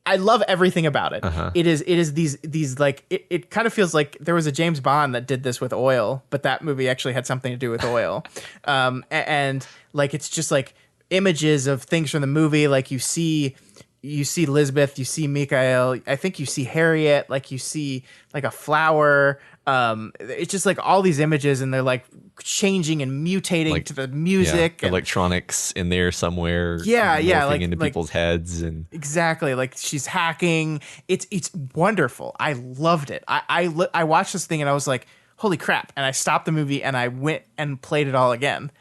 I love everything about it. It is these like it kind of feels like there was a James Bond that did this with oil, but that movie actually had something to do with oil. And like it's just like images of things from the movie. Like you see Lisbeth, you see Mikhail, I think you see Harriet, like you see like a flower. It's just like all these images, and they're like changing and mutating
like,
to the music,
and electronics in there somewhere.
Yeah, like
into people's heads, and
exactly, like she's hacking. It's wonderful. I loved it. I watched this thing and I was like, holy crap! And I stopped the movie and I went and played it all again.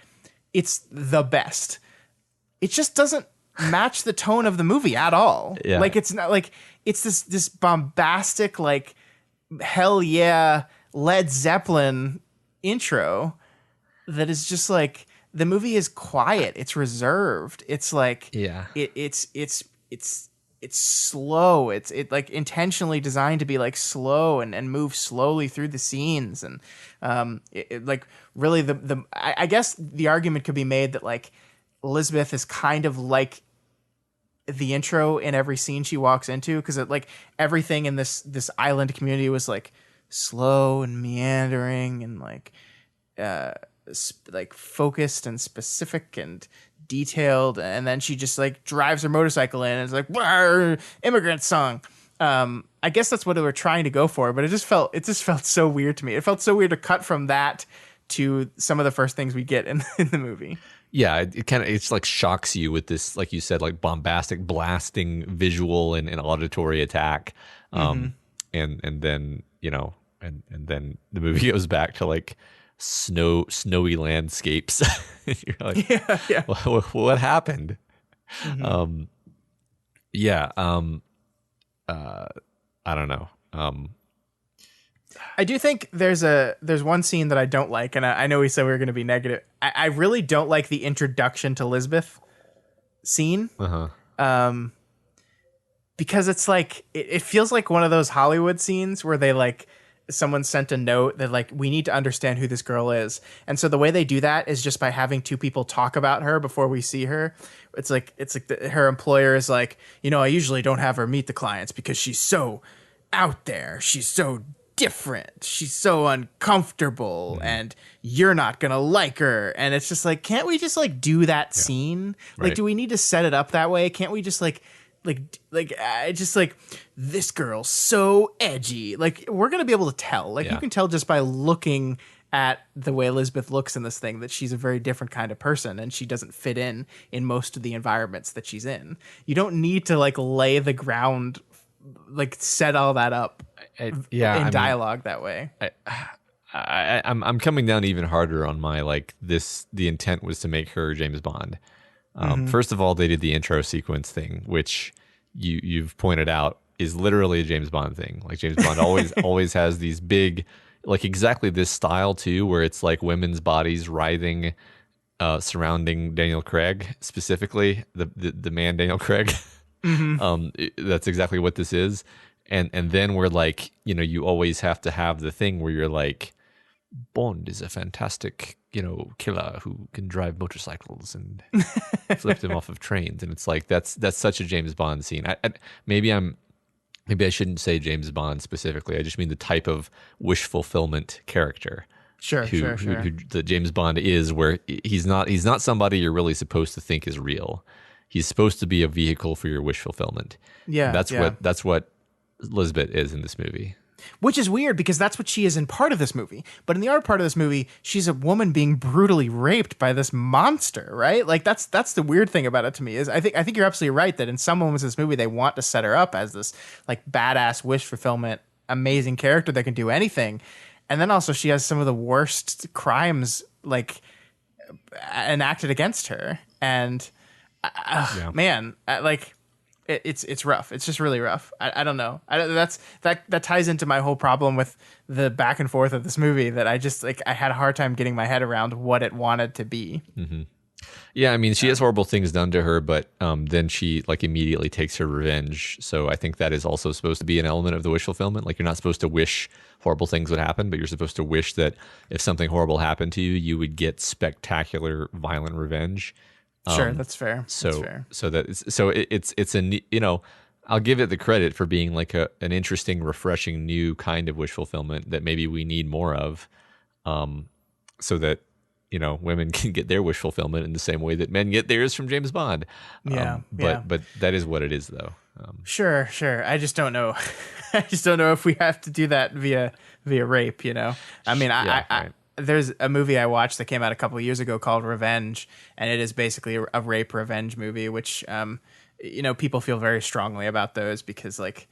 It's the best. It just doesn't match the tone of the movie at all.
Yeah.
Like it's not like it's this bombastic like hell yeah Led Zeppelin intro that is just like, the movie is quiet, it's reserved, it's like it's slow, it's like intentionally designed to be like slow and move slowly through the scenes, and like really I guess the argument could be made that like Elizabeth is kind of like the intro in every scene she walks into, because like everything in this island community was like slow and meandering and like like focused and specific and detailed, and then she just like drives her motorcycle in and it's like immigrant song. I guess that's what they were trying to go for, but it just felt so weird to me. It felt so weird to cut from that to some of the first things we get in the movie.
Yeah, it's like shocks you with this, like you said, like bombastic, blasting visual and auditory attack, and then and then the movie goes back to like snowy landscapes. You're like,
yeah.
What happened? I don't know.
I do think there's one scene that I don't like, and I know we said we were going to be negative. I really don't like the introduction to Lisbeth scene. Because it's like it feels like one of those Hollywood scenes where they like someone sent a note that like, we need to understand who this girl is, and so the way they do that is just by having two people talk about her before we see her. It's like her employer is like, I usually don't have her meet the clients because she's so out there, she's so different, she's so uncomfortable, and you're not gonna like her. And it's just like, can't we just like do that scene? Like,
right.
Do we need to set it up that way? Can't we just like just like, this girl's so edgy, like we're gonna be able to tell, like you can tell just by looking at the way Elizabeth looks in this thing that she's a very different kind of person, and she doesn't fit in most of the environments that she's in. You don't need to like lay the ground, like set all that up in dialogue that way.
I'm coming down even harder on my like this. The intent was to make her James Bond. First of all, they did the intro sequence thing, which you've pointed out is literally a James Bond thing. Like James Bond always has these big, like exactly this style too, where it's like women's bodies writhing, surrounding Daniel Craig, specifically the man Daniel Craig. That's exactly what this is. And then we're like, you always have to have the thing where you're like, Bond is a fantastic, killer who can drive motorcycles and flip them off of trains. And it's like, that's such a James Bond scene. Maybe I'm maybe I shouldn't say James Bond specifically. I just mean the type of wish fulfillment character.
Sure.
Who the James Bond is, where he's not somebody you're really supposed to think is real. He's supposed to be a vehicle for your wish fulfillment.
Yeah,
that's what Lisbeth is in this movie.
Which is weird because that's what she is in part of this movie. But in the other part of this movie, she's a woman being brutally raped by this monster, right? Like that's the weird thing about it to me is I think you're absolutely right that in some moments of this movie they want to set her up as this like badass wish fulfillment, amazing character that can do anything. And then also she has some of the worst crimes like enacted against her. And man, like it's rough. It's just really rough. I don't know. That ties into my whole problem with the back and forth of this movie that I just like I had a hard time getting my head around what it wanted to be.
Mm-hmm. Yeah, I mean, she has horrible things done to her, but then she like immediately takes her revenge. So I think that is also supposed to be an element of the wish fulfillment. Like you're not supposed to wish horrible things would happen, but you're supposed to wish that if something horrible happened to you, you would get spectacular, violent revenge.
Sure, that's fair.
So it's a, you know, I'll give it the credit for being like an interesting, refreshing, new kind of wish fulfillment that maybe we need more of, so that, you know, women can get their wish fulfillment in the same way that men get theirs from James Bond. But that is what it is, though.
Sure. I just don't know. I just don't know if we have to do that via rape. You know, I mean, right. There's a movie I watched that came out a couple of years ago called Revenge, and it is basically a rape revenge movie, which, you know, people feel very strongly about those because, like,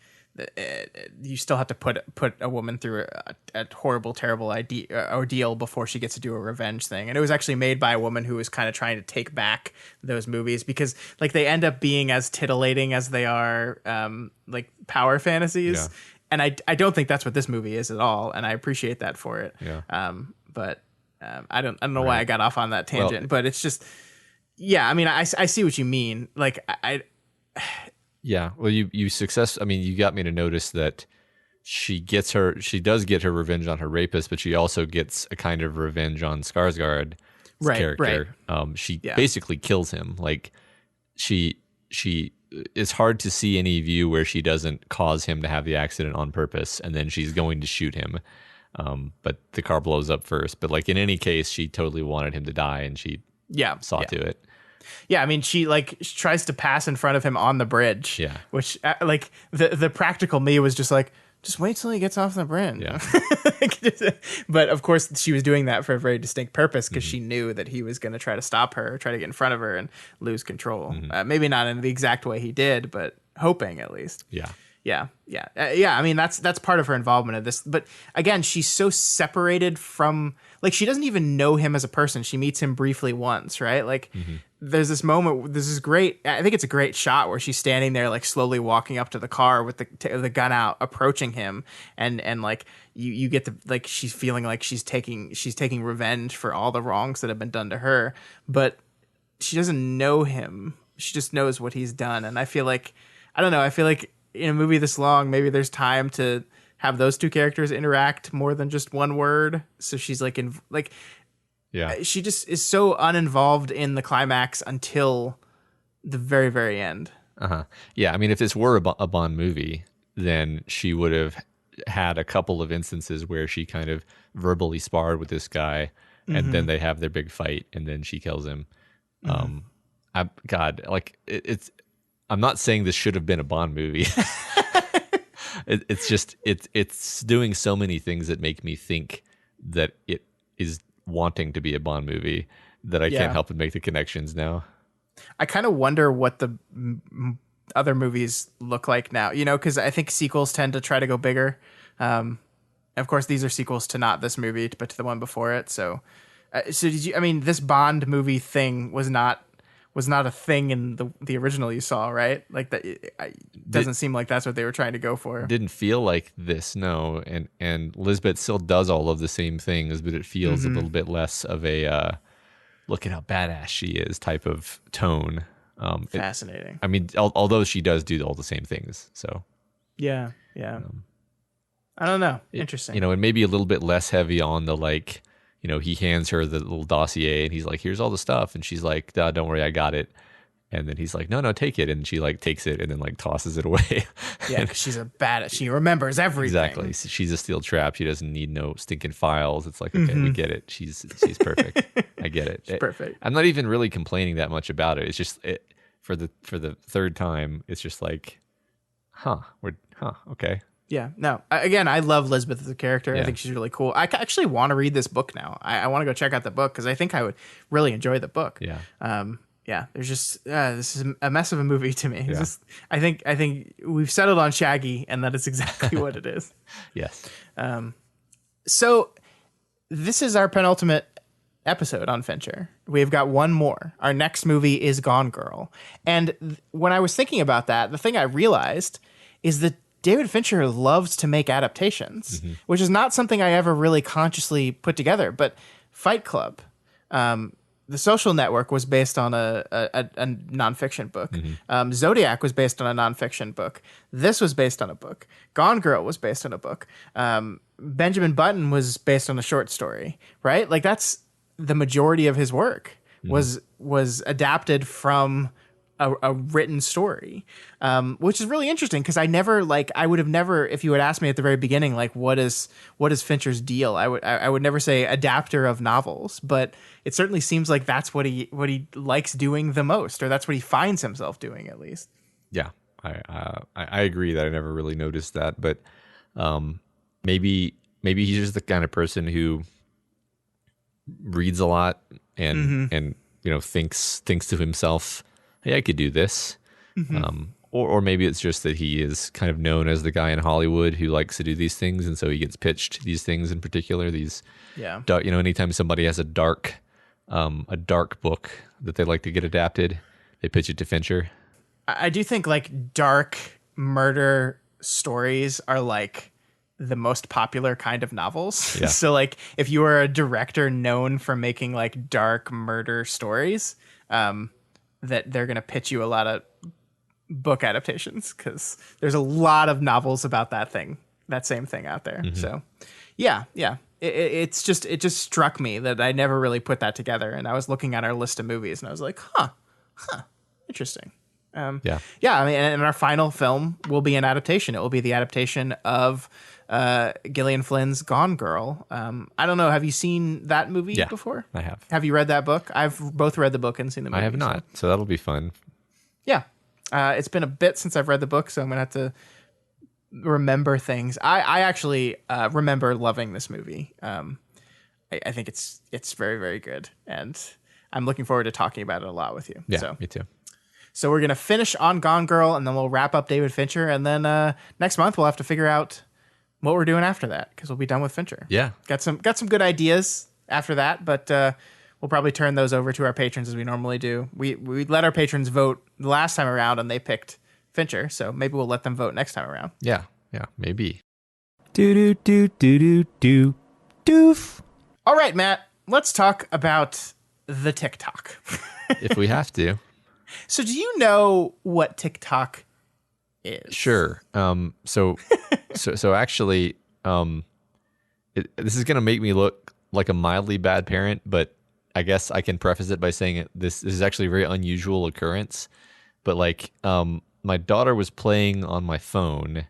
you still have to put a woman through a horrible, terrible ordeal before she gets to do a revenge thing. And it was actually made by a woman who was kind of trying to take back those movies because, like, they end up being as titillating as they are, like, power fantasies. Yeah. And I don't think that's what this movie is at all, and I appreciate that for it.
Yeah.
But I don't know why I got off on that tangent, but it's just, yeah. I mean, I see what you mean. Like
yeah. Well, you I mean, you got me to notice that she does get her revenge on her rapist, but she also gets a kind of revenge on Skarsgård's character.
Right.
She basically kills him. Like she it's hard to see any view where she doesn't cause him to have the accident on purpose, and then she's going to shoot him. But the car blows up first. But like in any case, she totally wanted him to die, and she saw to it.
Yeah, I mean, she tries to pass in front of him on the bridge.
Yeah,
which like the practical me was just like, just wait till he gets off the bridge.
Yeah.
But of course, she was doing that for a very distinct purpose because she knew that he was going to try to stop her, try to get in front of her, and lose control. Maybe not in the exact way he did, but hoping at least.
Yeah.
I mean, that's part of her involvement in this. But again, she's so separated from, like, she doesn't even know him as a person. She meets him briefly once, right? Like, there's this moment, this is great. I think it's a great shot where she's standing there, like, slowly walking up to the car with the gun out, approaching him, and like you get the, like, she's feeling like she's taking revenge for all the wrongs that have been done to her, but she doesn't know him. She just knows what he's done, and I feel like in a movie this long, maybe there's time to have those two characters interact more than just one word. So she's like, she just is so uninvolved in the climax until the very, very end.
Yeah. I mean, if this were a Bond movie, then she would have had a couple of instances where she kind of verbally sparred with this guy, and then they have their big fight, and then she kills him. I'm not saying this should have been a Bond movie. It's doing so many things that make me think that it is wanting to be a Bond movie that I can't help but make the connections now.
I kind of wonder what the other movies look like now, you know, because I think sequels tend to try to go bigger. Of course, these are sequels to not this movie, but to the one before it. So did you? I mean, this Bond movie thing was not a thing in the original you saw, right? Like that, it doesn't seem like that's what they were trying to go for.
Didn't feel like this, no. And Lisbeth still does all of the same things, but it feels a little bit less of a look at how badass she is type of tone.
Fascinating.
I mean, although she does do all the same things, so
yeah. I don't know. Interesting.
You know, and maybe a little bit less heavy on the, like, you know, he hands her the little dossier and he's like, here's all the stuff. And she's like, don't worry, I got it. And then he's like, no, take it. And she like takes it and then like tosses it away.
Yeah, because she's a bad. She remembers everything.
Exactly. She's a steel trap. She doesn't need no stinking files. It's like, okay, we get it. She's perfect. I get it.
She's perfect.
I'm not even really complaining that much about it. It's just for the third time. It's just like, okay.
Yeah. No. I love Lisbeth as a character.
Yeah.
I think she's really cool. I actually want to read this book now. I want to go check out the book because I think I would really enjoy the book.
Yeah.
Yeah, there's just this is a mess of a movie to me.
Yeah.
I think we've settled on Shaggy, and that is exactly what it is.
Yes.
So this is our penultimate episode on Fincher. We've got one more. Our next movie is Gone Girl, and when I was thinking about that, the thing I realized is that David Fincher loves to make adaptations, which is not something I ever really consciously put together. But Fight Club. The Social Network was based on a nonfiction book. Zodiac was based on a nonfiction book. This was based on a book. Gone Girl was based on a book. Benjamin Button was based on a short story, right? Like that's the majority of his work was adapted from a written story, which is really interesting because I would have never, if you had asked me at the very beginning, like what is Fincher's deal? I would never say adapter of novels, but it certainly seems like that's what he likes doing the most, or that's what he finds himself doing at least.
Yeah, I agree that I never really noticed that, but maybe he's just the kind of person who reads a lot and thinks to himself, hey, I could do this. Or maybe it's just that he is kind of known as the guy in Hollywood who likes to do these things, and so he gets pitched these things in particular. Anytime somebody has a dark book that they like to get adapted, they pitch it to Fincher.
I do think like dark murder stories are like the most popular kind of novels.
Yeah.
So like if you are a director known for making like dark murder stories, that they're going to pitch you a lot of book adaptations because there's a lot of novels about that same thing out there. So yeah. It just struck me that I never really put that together. And I was looking at our list of movies and I was like, interesting. I mean, and our final film will be an adaptation. It will be the adaptation of Gillian Flynn's Gone Girl. I don't know. Have you seen that movie before?
I have.
Have you read that book? I've both read the book and seen the movie.
I have not. So that'll be fun.
Yeah. It's been a bit since I've read the book, so I'm going to have to remember things. I actually remember loving this movie. I think it's very, very good. And I'm looking forward to talking about it a lot with you.
Yeah, me too.
So we're going to finish on Gone Girl, and then we'll wrap up David Fincher. And then next month, we'll have to figure out what we're doing after that, because we'll be done with Fincher.
Yeah.
Got some good ideas after that, but we'll probably turn those over to our patrons as we normally do. We let our patrons vote the last time around, and they picked Fincher, so maybe we'll let them vote next time around.
Yeah, maybe.
Doof. All right, Matt, let's talk about the TikTok.
If we have to.
So do you know what TikTok is?
Sure. So actually, this is going to make me look like a mildly bad parent, but I guess I can preface it by saying this is actually a very unusual occurrence. But like, my daughter was playing on my phone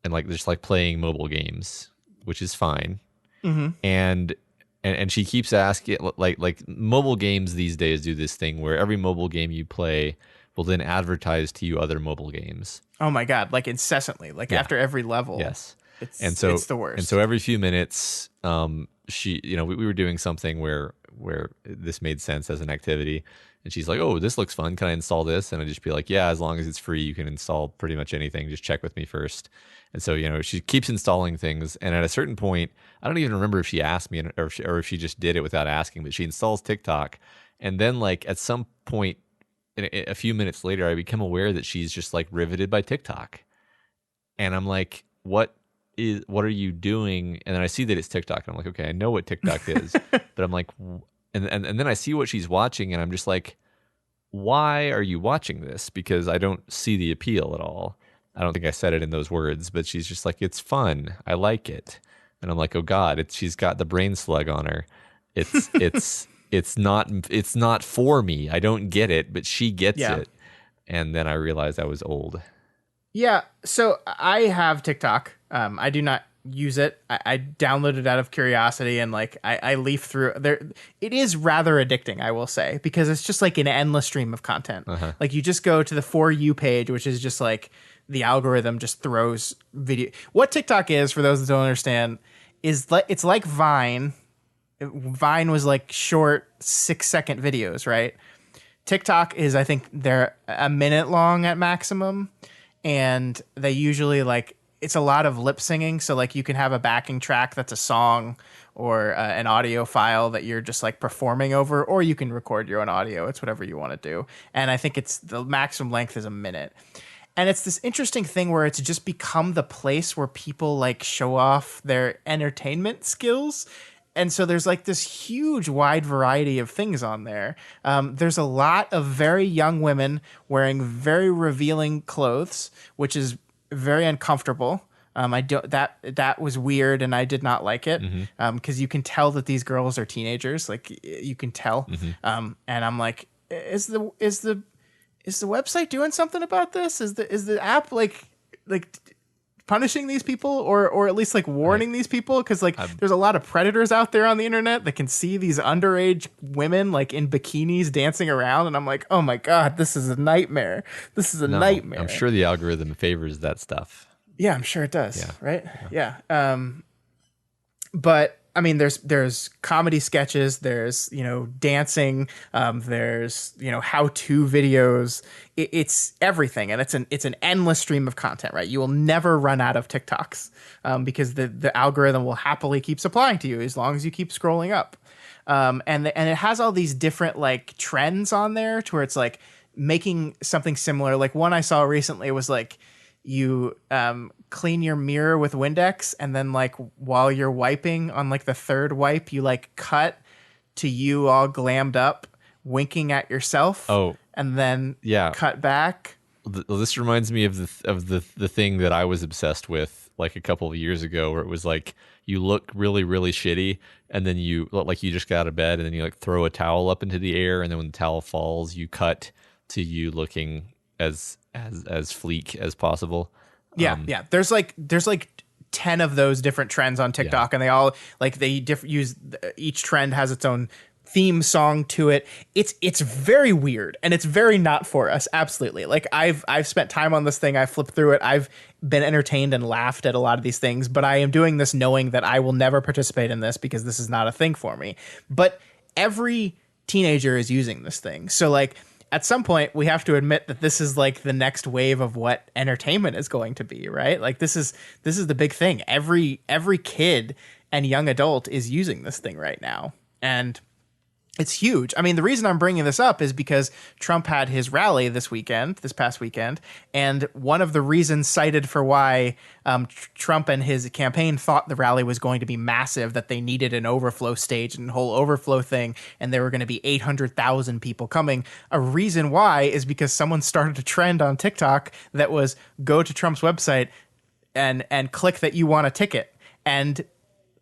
and like just like playing mobile games, which is fine. And she keeps asking, like mobile games these days do this thing where every mobile game you play will then advertise to you other mobile games.
Oh my God, like incessantly, like after every level.
Yes.
It's the worst.
And so every few minutes, we were doing something where this made sense as an activity. And she's like, oh, this looks fun. Can I install this? And I'd just be like, yeah, as long as it's free, you can install pretty much anything. Just check with me first. And so, she keeps installing things. And at a certain point, I don't even remember if she asked me or if she just did it without asking, but she installs TikTok. And then like at some point, a few minutes later, I become aware that she's just like riveted by TikTok. And I'm like, what are you doing? And then I see that it's TikTok. And I'm like, okay, I know what TikTok is. But I'm like, and then I see what she's watching. And I'm just like, why are you watching this? Because I don't see the appeal at all. I don't think I said it in those words, but she's just like, it's fun. I like it. And I'm like, oh God, she's got the brain slug on her. It's it's not for me. I don't get it, but she gets
Yeah.
it. And then I realized I was old.
Yeah, so I have TikTok. I do not use it. I downloaded it out of curiosity, and like I leaf through there. It is rather addicting, I will say, because it's just like an endless stream of content. Like you just go to the For You page, which is just like the algorithm just throws video. What TikTok is, for those that don't understand, is like it's like Vine. Vine was like short 6-second videos, right? TikTok is, I think they're a minute long at maximum. And they usually like, it's a lot of lip singing. So like you can have a backing track that's a song or an audio file that you're just like performing over, or you can record your own audio. It's whatever you want to do. And I think it's the maximum length is a minute. And it's this interesting thing where it's just become the place where people like show off their entertainment skills. And so there's like this huge wide variety of things on there. There's a lot of very young women wearing very revealing clothes, which is very uncomfortable. That was weird, and I did not like it because you can tell that these girls are teenagers. Like you can tell, and I'm like, is the website doing something about this? Is the app like punishing these people or at least like warning these people, because like there's a lot of predators out there on the internet that can see these underage women like in bikinis dancing around, and I'm like, oh my god, this is a nightmare. This is a nightmare.
I'm sure the algorithm favors that stuff.
Yeah, I'm sure it does. Right. Yeah. But I mean, there's comedy sketches, there's, dancing, there's, how-to videos. It's everything. And it's an endless stream of content, right? You will never run out of TikToks because the algorithm will happily keep supplying to you as long as you keep scrolling up. And it has all these different like trends on there to where it's like making something similar. Like one I saw recently was like, you clean your mirror with Windex, and then like while you're wiping on like the third wipe, you like cut to you all glammed up winking at yourself. And then cut back.
This reminds me of the thing that I was obsessed with like a couple of years ago, where it was like you look really, really shitty, and then you just got out of bed, and then you like throw a towel up into the air, and then when the towel falls, you cut to you looking as fleek as possible.
Yeah. There's like 10 of those different trends on TikTok, and they all like use each trend has its own theme song to it. It's very weird, and it's very not for us. Absolutely. Like I've spent time on this thing. I flipped through it. I've been entertained and laughed at a lot of these things, but I am doing this knowing that I will never participate in this because this is not a thing for me. But every teenager is using this thing. So like, at some point, we have to admit that this is like the next wave of what entertainment is going to be, right? Like this is the big thing. Every kid and young adult is using this thing right now, and it's huge. I mean, the reason I'm bringing this up is because Trump had his rally this past weekend, and one of the reasons cited for why Trump and his campaign thought the rally was going to be massive, that they needed an overflow stage and whole overflow thing, and there were going to be 800,000 people coming. A reason why is because someone started a trend on TikTok that was go to Trump's website and click that you want a ticket. And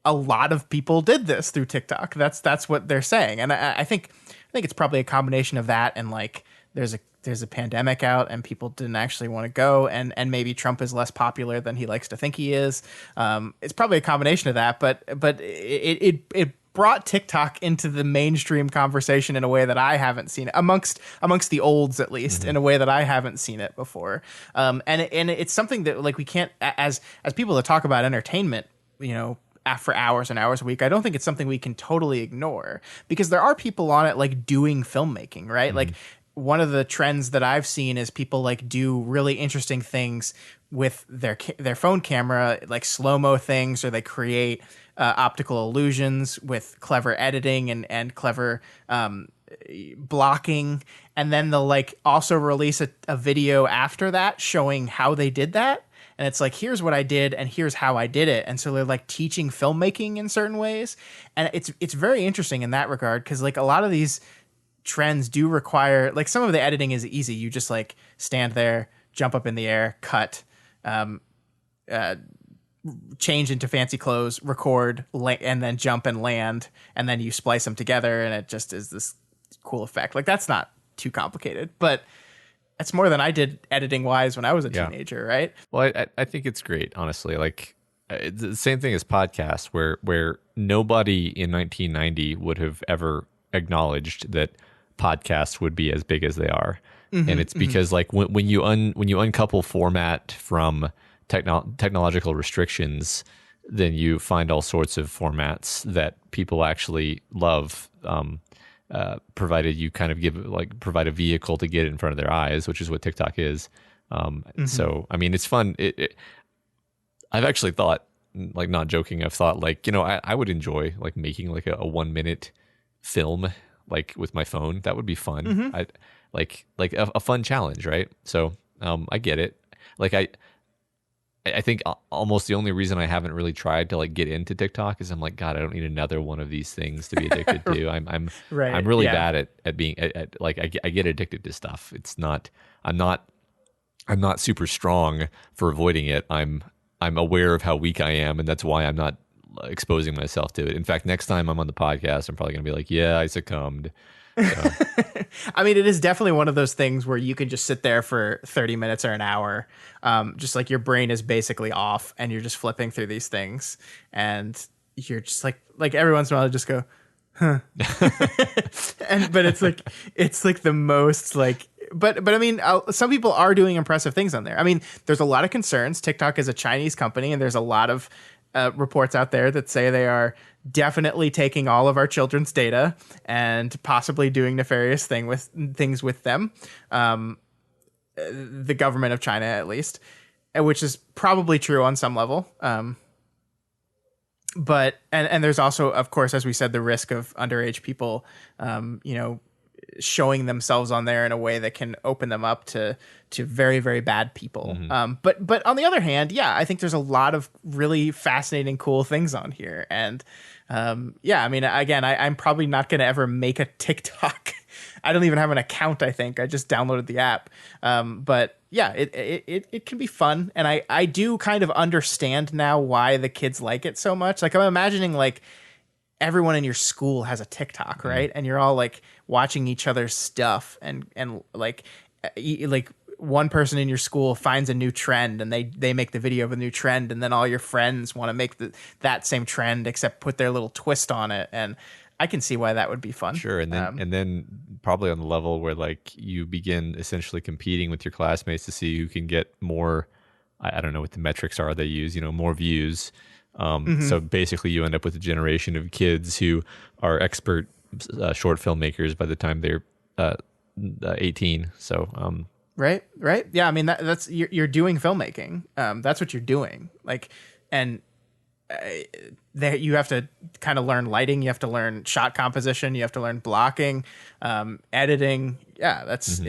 a lot of people did this through TikTok. That's what they're saying. And I think it's probably a combination of that, and like there's a pandemic out and people didn't actually want to go, and maybe Trump is less popular than he likes to think he is. It's probably a combination of that, but it brought TikTok into the mainstream conversation in a way that I haven't seen it, amongst the olds, at least, in a way that I haven't seen it before. And it's something that like we can't, as people that talk about entertainment, for hours and hours a week, I don't think it's something we can totally ignore, because there are people on it like doing filmmaking, right? Like one of the trends that I've seen is people like do really interesting things with their phone camera, like slow-mo things, or they create optical illusions with clever editing and clever blocking, and then they'll like also release a video after that showing how they did that. And it's like, here's what I did and here's how I did it. And so they're like teaching filmmaking in certain ways. And it's very interesting in that regard, because like a lot of these trends do require, like some of the editing is easy. You just like stand there, jump up in the air, cut, change into fancy clothes, record, and then jump and land, and then you splice them together, and it just is this cool effect. Like, that's not too complicated, but that's more than I did editing wise when I was a teenager, right?
Well, I think it's great, honestly. Like, it's the same thing as podcasts, where nobody in 1990 would have ever acknowledged that podcasts would be as big as they are. And it's because like when you uncouple format from technological restrictions, then you find all sorts of formats that people actually love, provided you kind of provide a vehicle to get it in front of their eyes, which is what TikTok is. So, I mean, it's fun. I've actually thought, like, not joking, I've thought, like, you know, I would enjoy like making like a 1 minute film, like with my phone. That would be fun. I like a fun challenge, right? So I get it. Like I think almost the only reason I haven't really tried to like get into TikTok is I'm like, God, I don't need another one of these things to be addicted to. I'm really bad at being like I get addicted to stuff. It's not I'm not super strong for avoiding it. I'm aware of how weak I am, and that's why I'm not exposing myself to it. In fact, next time I'm on the podcast, I'm probably gonna be like, yeah, I succumbed. So.
I mean, it is definitely one of those things where you can just sit there for 30 minutes or an hour. Just like your brain is basically off and you're just flipping through these things, and you're just like every once in a while you just go, huh. But it's like the most like, but I mean, some people are doing impressive things on there. I mean, there's a lot of concerns. TikTok is a Chinese company, and there's a lot of reports out there that say they are definitely taking all of our children's data and possibly doing nefarious things with them. The government of China, at least, which is probably true on some level. But there's also, of course, as we said, the risk of underage people, showing themselves on there in a way that can open them up to very, very bad people. But on the other hand, yeah, I think there's a lot of really fascinating, cool things on here. And I mean, again, I'm probably not going to ever make a TikTok. I don't even have an account, I think. I just downloaded the app. But yeah, it can be fun. And I do kind of understand now why the kids like it so much. Like, I'm imagining like everyone in your school has a TikTok, right? And you're all like watching each other's stuff, and like one person in your school finds a new trend, and they make the video of a new trend, and then all your friends want to make that same trend except put their little twist on it. And I can see why that would be fun.
Sure. And then probably on the level where like you begin essentially competing with your classmates to see who can get more, I don't know what the metrics are they use, more views. So basically you end up with a generation of kids who are expert short filmmakers by the time they're 18. So
right. Yeah, I mean that's you're doing filmmaking. That's what you're doing. Like, and you have to kind of learn lighting. You have to learn shot composition. You have to learn blocking, editing. Yeah, that's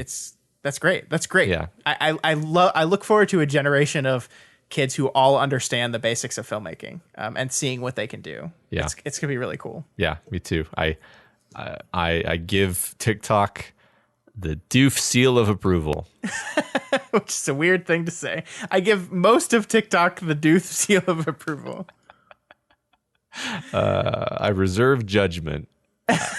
great. That's great.
Yeah,
I look forward to a generation of kids who all understand the basics of filmmaking, and seeing what they can do.
Yeah,
it's gonna be really cool.
Yeah, me too. I give TikTok the doof seal of approval.
Which is a weird thing to say. I give most of TikTok the doof seal of approval.
I reserve judgment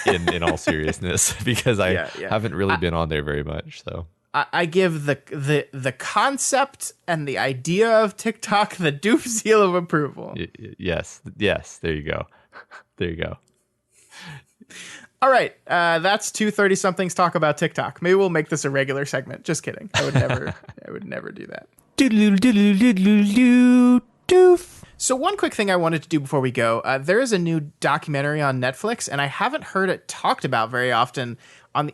in all seriousness because I haven't really been on there very much. So
I give the concept and the idea of TikTok the doof seal of approval.
Yes. There you go. There you go.
All right, that's 230-somethings talk about TikTok. Maybe we'll make this a regular segment. Just kidding. I would never do that. Doof. So one quick thing I wanted to do before we go, there is a new documentary on Netflix, and I haven't heard it talked about very often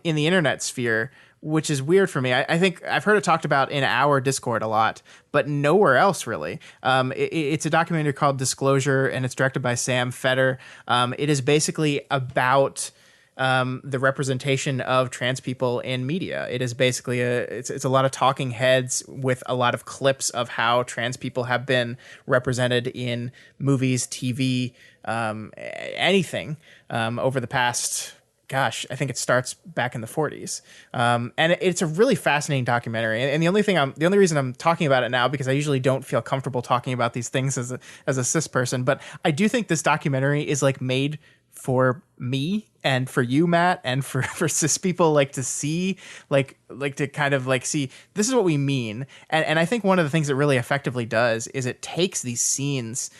in the internet sphere, which is weird for me. I think I've heard it talked about in our Discord a lot, but nowhere else really. It's a documentary called Disclosure, and it's directed by Sam Feder. It is basically about the representation of trans people in media. It is basically it's a lot of talking heads with a lot of clips of how trans people have been represented in movies, TV, anything over the past gosh, I think it starts back in the 40s. And it's a really fascinating documentary. And the only reason I'm talking about it now, because I usually don't feel comfortable talking about these things as a cis person, but I do think this documentary is like made for me and for you, Matt, and for cis people, like to see, like to kind of like see, this is what we mean. And I think one of the things it really effectively does is it takes these scenes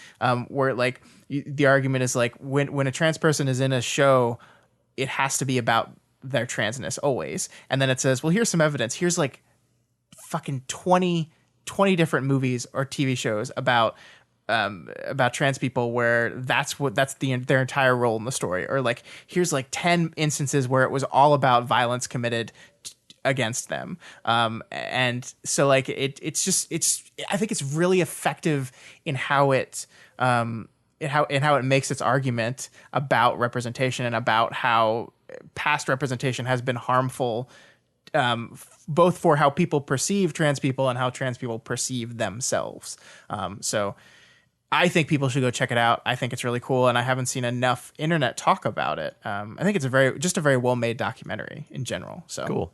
where like the argument is like when a trans person is in a show, it has to be about their transness always. And then it says, well, here's some evidence. Here's like fucking 20 different movies or TV shows about trans people where that's their entire role in the story. Or like, here's like 10 instances where it was all about violence committed against them. And so like, I think it's really effective in how it makes its argument about representation and about how past representation has been harmful, both for how people perceive trans people and how trans people perceive themselves. So I think people should go check it out. I think it's really cool, and I haven't seen enough internet talk about it. I think it's a very well-made documentary in general. So
cool.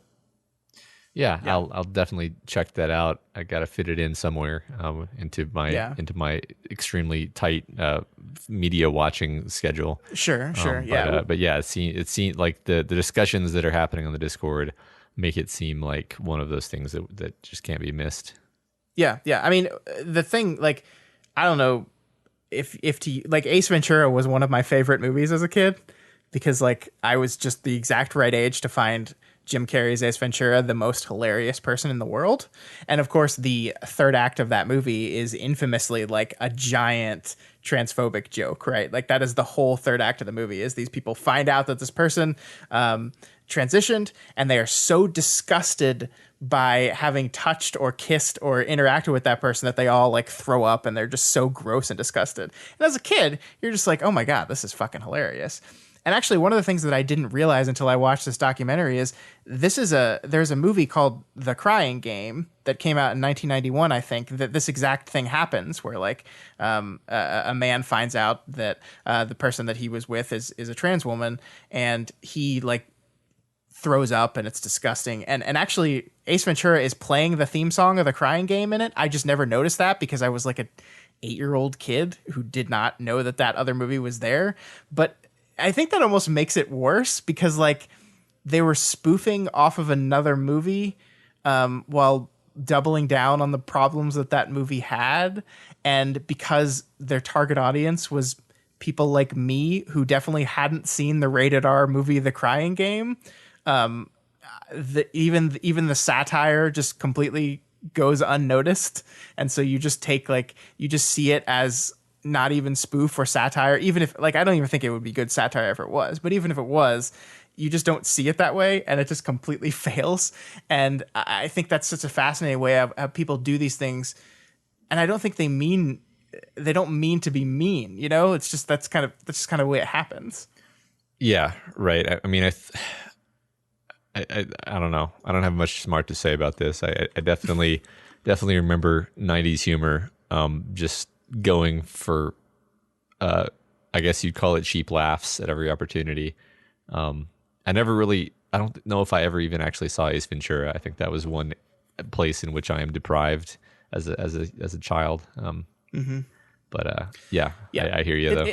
Yeah. I'll definitely check that out. I got to fit it in somewhere into my extremely tight media watching schedule.
Sure.
But yeah, it seems like the discussions that are happening on the Discord make it seem like one of those things that just can't be missed.
Yeah. I mean, the thing, like, I don't know if like Ace Ventura was one of my favorite movies as a kid, because like I was just the exact right age to find Jim Carrey's Ace Ventura the most hilarious person in the world. And of course, the third act of that movie is infamously like a giant transphobic joke, right? Like that is the whole third act of the movie, is these people find out that this person transitioned, and they are so disgusted by having touched or kissed or interacted with that person that they all like throw up, and they're just so gross and disgusted. And as a kid, you're just like, oh my God, this is fucking hilarious. And actually, one of the things that I didn't realize until I watched this documentary is there's a movie called The Crying Game that came out in 1991, I think, that this exact thing happens, where like a man finds out that the person that he was with is a trans woman, and he like throws up, and it's disgusting. And actually, Ace Ventura is playing the theme song of The Crying Game in it. I just never noticed that because I was like an 8-year-old kid who did not know that other movie was there. But I think that almost makes it worse, because like they were spoofing off of another movie while doubling down on the problems that movie had. And because their target audience was people like me who definitely hadn't seen the rated R movie The Crying Game, even the satire just completely goes unnoticed. And so you just see it as not even spoof or satire, even if like I don't even think it would be good satire if it was, but even if it was, you just don't see it that way, and it just completely fails. And I think that's such a fascinating way of how people do these things, and I don't think they don't mean to be mean, you know? It's just that's just kind of the way it happens. Yeah,
right. I mean, I don't know. I don't have much smart to say about this. I definitely remember 90s humor just going for I guess you'd call it cheap laughs at every opportunity. I don't know if I ever even actually saw Ace Ventura. I think that was one place in which I am deprived as a child. But I hear you though.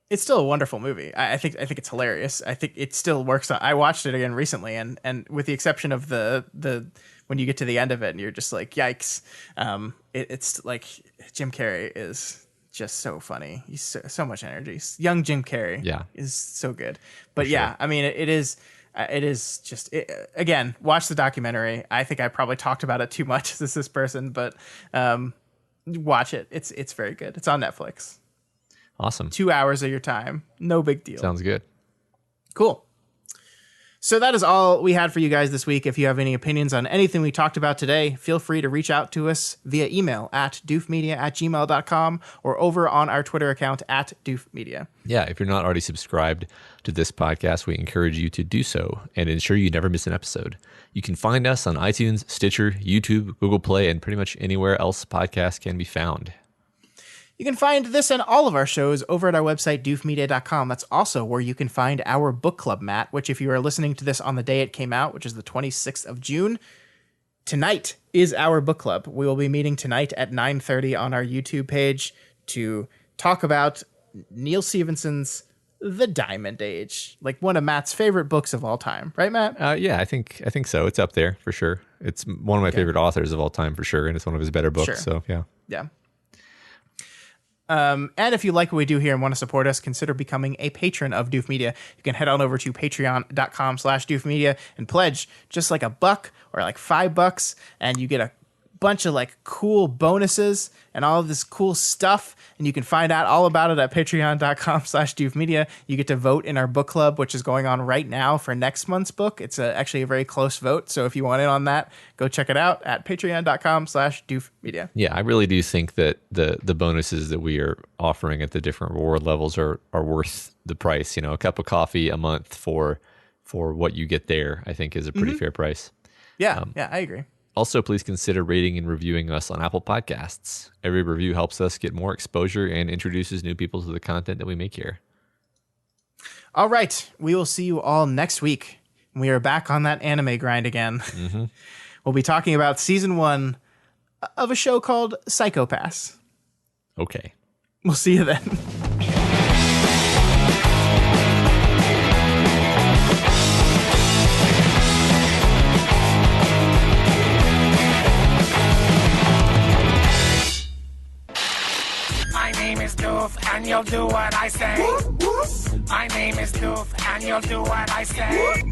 It's still a wonderful movie. I think it's hilarious. I think it still works. I watched it again recently, and with the exception of the when you get to the end of it and you're just like, yikes. It's like Jim Carrey is just so funny. He's so much energy. Young Jim Carrey is so good. But yeah, I mean, it is just, again, watch the documentary. I think I probably talked about it too much as this person, but watch it. It's very good. It's on Netflix.
Awesome.
2 hours of your time. No big deal.
Sounds good.
Cool. So that is all we had for you guys this week. If you have any opinions on anything we talked about today, feel free to reach out to us via email at doofmedia@gmail.com or over on our Twitter account at doofmedia.
Yeah, if you're not already subscribed to this podcast, we encourage you to do so and ensure you never miss an episode. You can find us on iTunes, Stitcher, YouTube, Google Play, and pretty much anywhere else podcasts can be found.
You can find this and all of our shows over at our website, doofmedia.com. That's also where you can find our book club, Matt, which if you are listening to this on the day it came out, which is the 26th of June, tonight is our book club. We will be meeting tonight at 9:30 on our YouTube page to talk about Neil Stephenson's The Diamond Age, like one of Matt's favorite books of all time. Right, Matt?
Yeah, I think so. It's up there for sure. It's one of my favorite authors of all time for sure, and it's one of his better books.
Sure.
So, yeah.
Yeah. And if you like what we do here and want to support us, consider becoming a patron of Doof Media. You can head on over to patreon.com/doofmedia and pledge just like $1 or like $5, and you get a bunch of like cool bonuses and all of this cool stuff. And you can find out all about it at patreon.com/doofmedia. You get to vote in our book club, which is going on right now for next month's book. It's actually a very close vote. So if you want in on that, go check it out at patreon.com/doofmedia.
Yeah, I really do think that the bonuses that we are offering at the different reward levels are worth the price. You know, a cup of coffee a month for what you get there, I think is a pretty fair price.
Yeah, I agree.
Also, please consider rating and reviewing us on Apple Podcasts. Every review helps us get more exposure and introduces new people to the content that we make here.
All right. We will see you all next week. We are back on that anime grind again. Mm-hmm. We'll be talking about season 1 of a show called Psycho-Pass.
Okay.
We'll see you then.
My name is Doof, and you'll do what I say. My name is Doof, and you'll do what I say.